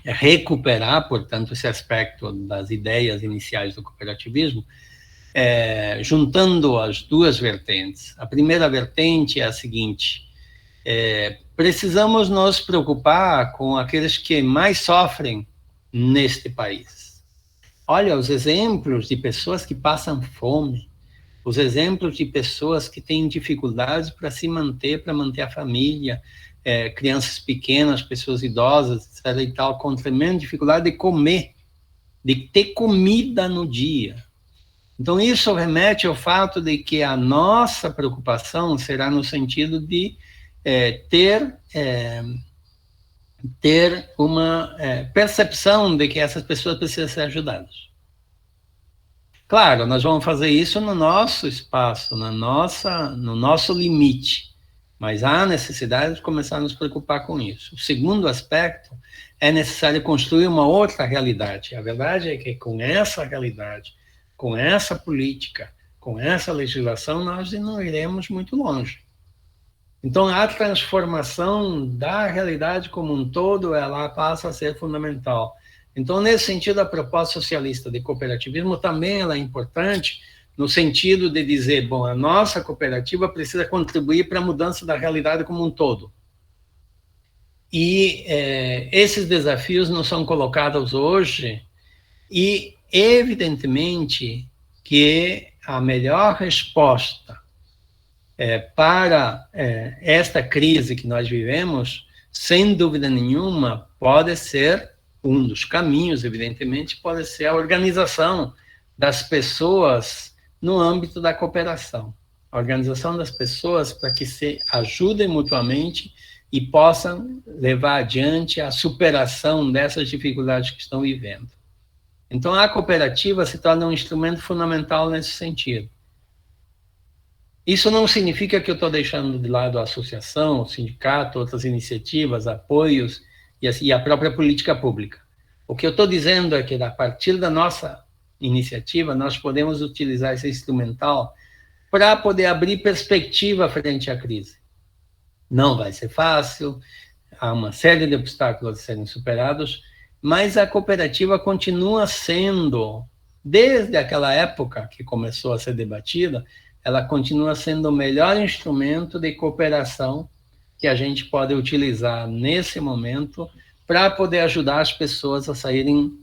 recuperar, portanto, esse aspecto das ideias iniciais do cooperativismo, juntando as duas vertentes. A primeira vertente é a seguinte: precisamos nos preocupar com aqueles que mais sofrem neste país. Olha, os exemplos de pessoas que passam fome, os exemplos de pessoas que têm dificuldades para se manter, para manter a família, crianças pequenas, pessoas idosas, etc. e tal, com tremenda dificuldade de comer, de ter comida no dia. Então, isso remete ao fato de que a nossa preocupação será no sentido de ter uma percepção de que essas pessoas precisam ser ajudadas. Claro, nós vamos fazer isso no nosso espaço, no nosso limite, mas há necessidade de começar a nos preocupar com isso. O segundo aspecto, é necessário construir uma outra realidade. A verdade é que com essa realidade, com essa política, com essa legislação, nós não iremos muito longe. Então, a transformação da realidade como um todo, ela passa a ser fundamental. Então, nesse sentido, a proposta socialista de cooperativismo também ela é importante, no sentido de dizer, bom, a nossa cooperativa precisa contribuir para a mudança da realidade como um todo. E esses desafios não são colocados hoje, e, evidentemente, que a melhor resposta para esta crise que nós vivemos, sem dúvida nenhuma, pode ser, um dos caminhos, evidentemente, pode ser a organização das pessoas no âmbito da cooperação. A organização das pessoas para que se ajudem mutuamente e possam levar adiante a superação dessas dificuldades que estão vivendo. Então, a cooperativa se torna um instrumento fundamental nesse sentido. Isso não significa que eu estou deixando de lado a associação, o sindicato, outras iniciativas, apoios e a própria política pública. O que eu estou dizendo é que, a partir da nossa iniciativa, nós podemos utilizar esse instrumental para poder abrir perspectiva frente à crise. Não vai ser fácil, há uma série de obstáculos a serem superados, mas a cooperativa continua sendo, desde aquela época que começou a ser debatida, ela continua sendo o melhor instrumento de cooperação que a gente pode utilizar nesse momento para poder ajudar as pessoas a saírem,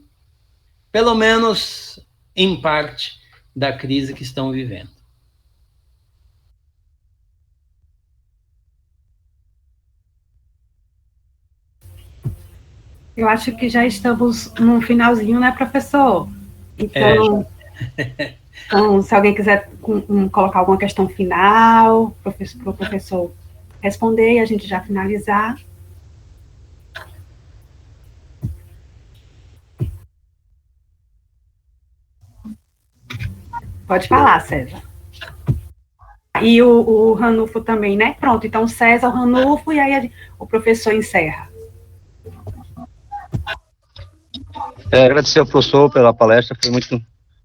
pelo menos em parte, da crise que estão vivendo. Eu acho que já estamos no finalzinho, né, professor? Então, então se alguém quiser colocar alguma questão final, para o professor responder e a gente já finalizar. Pode falar, César. E o Ranulfo também, né? Pronto, então César, o Ranulfo, e aí o professor encerra. Agradecer ao professor pela palestra, foi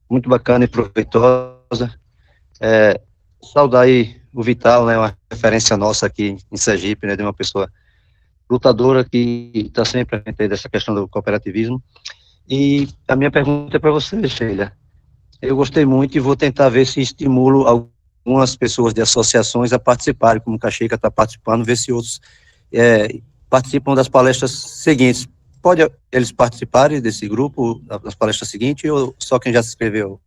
muito bacana e proveitosa. Saudar aí o Vital, né, uma referência nossa aqui em Sergipe, né, de uma pessoa lutadora que está sempre à frente dessa questão do cooperativismo. E a minha pergunta é para você, Sheila. Eu gostei muito e vou tentar ver se estimulo algumas pessoas de associações a participarem, como o Cacheca está participando, ver se outros participam das palestras seguintes. Pode eles participarem desse grupo, das palestras seguintes, ou só quem já se inscreveu?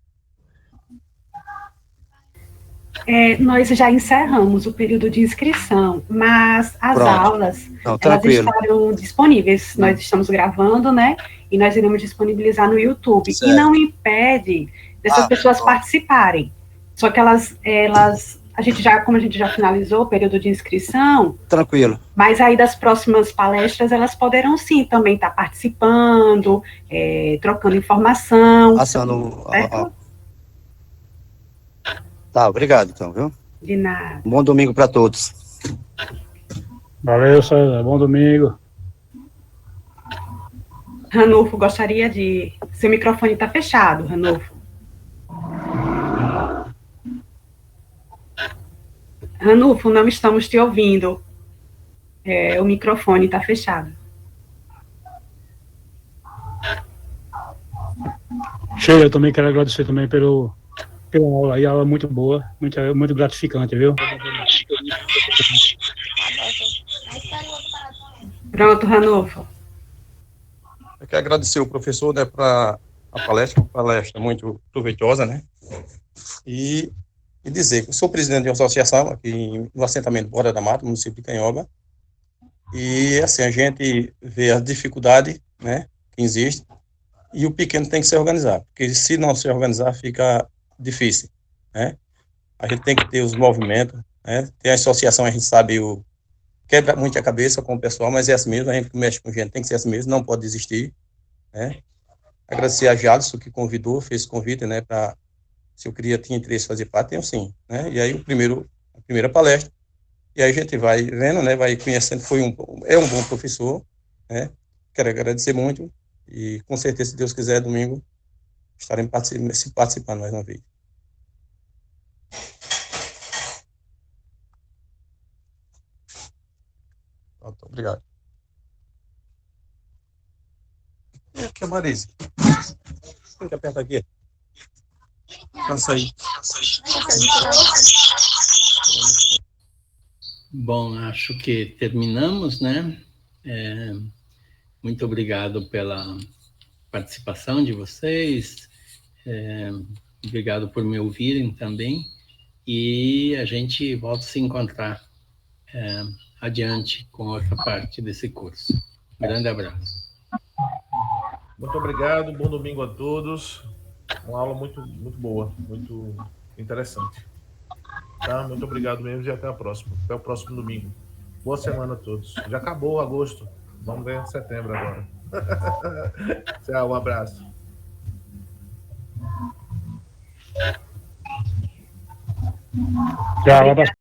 Nós já encerramos o período de inscrição, mas as Pronto. aulas, Não, elas tranquilo. estarão disponíveis. Nós estamos gravando, né? E nós iremos disponibilizar no YouTube. Certo. E não impede dessas pessoas pronto. participarem. Só que como a gente já finalizou o período de inscrição, Tranquilo. mas aí das próximas palestras, elas poderão sim também estar participando, trocando informação. Assando. Certo? Tá, obrigado então, viu? De nada. Bom domingo para todos. Valeu, César. Bom domingo. Ranulfo, gostaria de... Seu microfone está fechado, Ranulfo. Ranulfo, não estamos te ouvindo. O microfone está fechado. Sheila, eu também quero agradecer também pela aula. E a aula é muito boa, muito gratificante, viu? Pronto, Ranulfo. Eu quero agradecer o professor, né, para a palestra, uma palestra muito proveitosa, né? E dizer que eu sou presidente de uma associação aqui no assentamento Borda da Mata, município de Canhoba. E, assim, a gente vê a dificuldade, né, que existe, e o pequeno tem que se organizar, porque se não se organizar, fica difícil, né? A gente tem que ter os movimentos, né? Tem a associação, a gente sabe, quebra muito a cabeça com o pessoal, mas é assim mesmo, a gente que mexe com gente tem que ser assim mesmo, não pode desistir, né? Agradecer a Jadson, que convidou, fez convite, né, para, se eu tinha interesse em fazer parte, tenho sim, né? E aí a primeira palestra, e aí a gente vai vendo, né, vai conhecendo, é um bom professor, né? Quero agradecer muito, e com certeza, se Deus quiser, domingo, estaremos participando mais uma vez. Pronto, obrigado. E aqui a Marisa. Tem que apertar aqui. Cansa aí. Bom, acho que terminamos, né? Muito obrigado pela participação de vocês. Obrigado por me ouvirem também. E a gente volta a se encontrar adiante com outra parte desse curso. Grande abraço. Muito obrigado, bom domingo a todos. Uma aula muito, muito boa, muito interessante. Tá? Muito obrigado mesmo e até a próxima. Até o próximo domingo. Boa semana a todos. Já acabou agosto. Vamos ver setembro agora. Tchau, um abraço. Tchau, um abraço.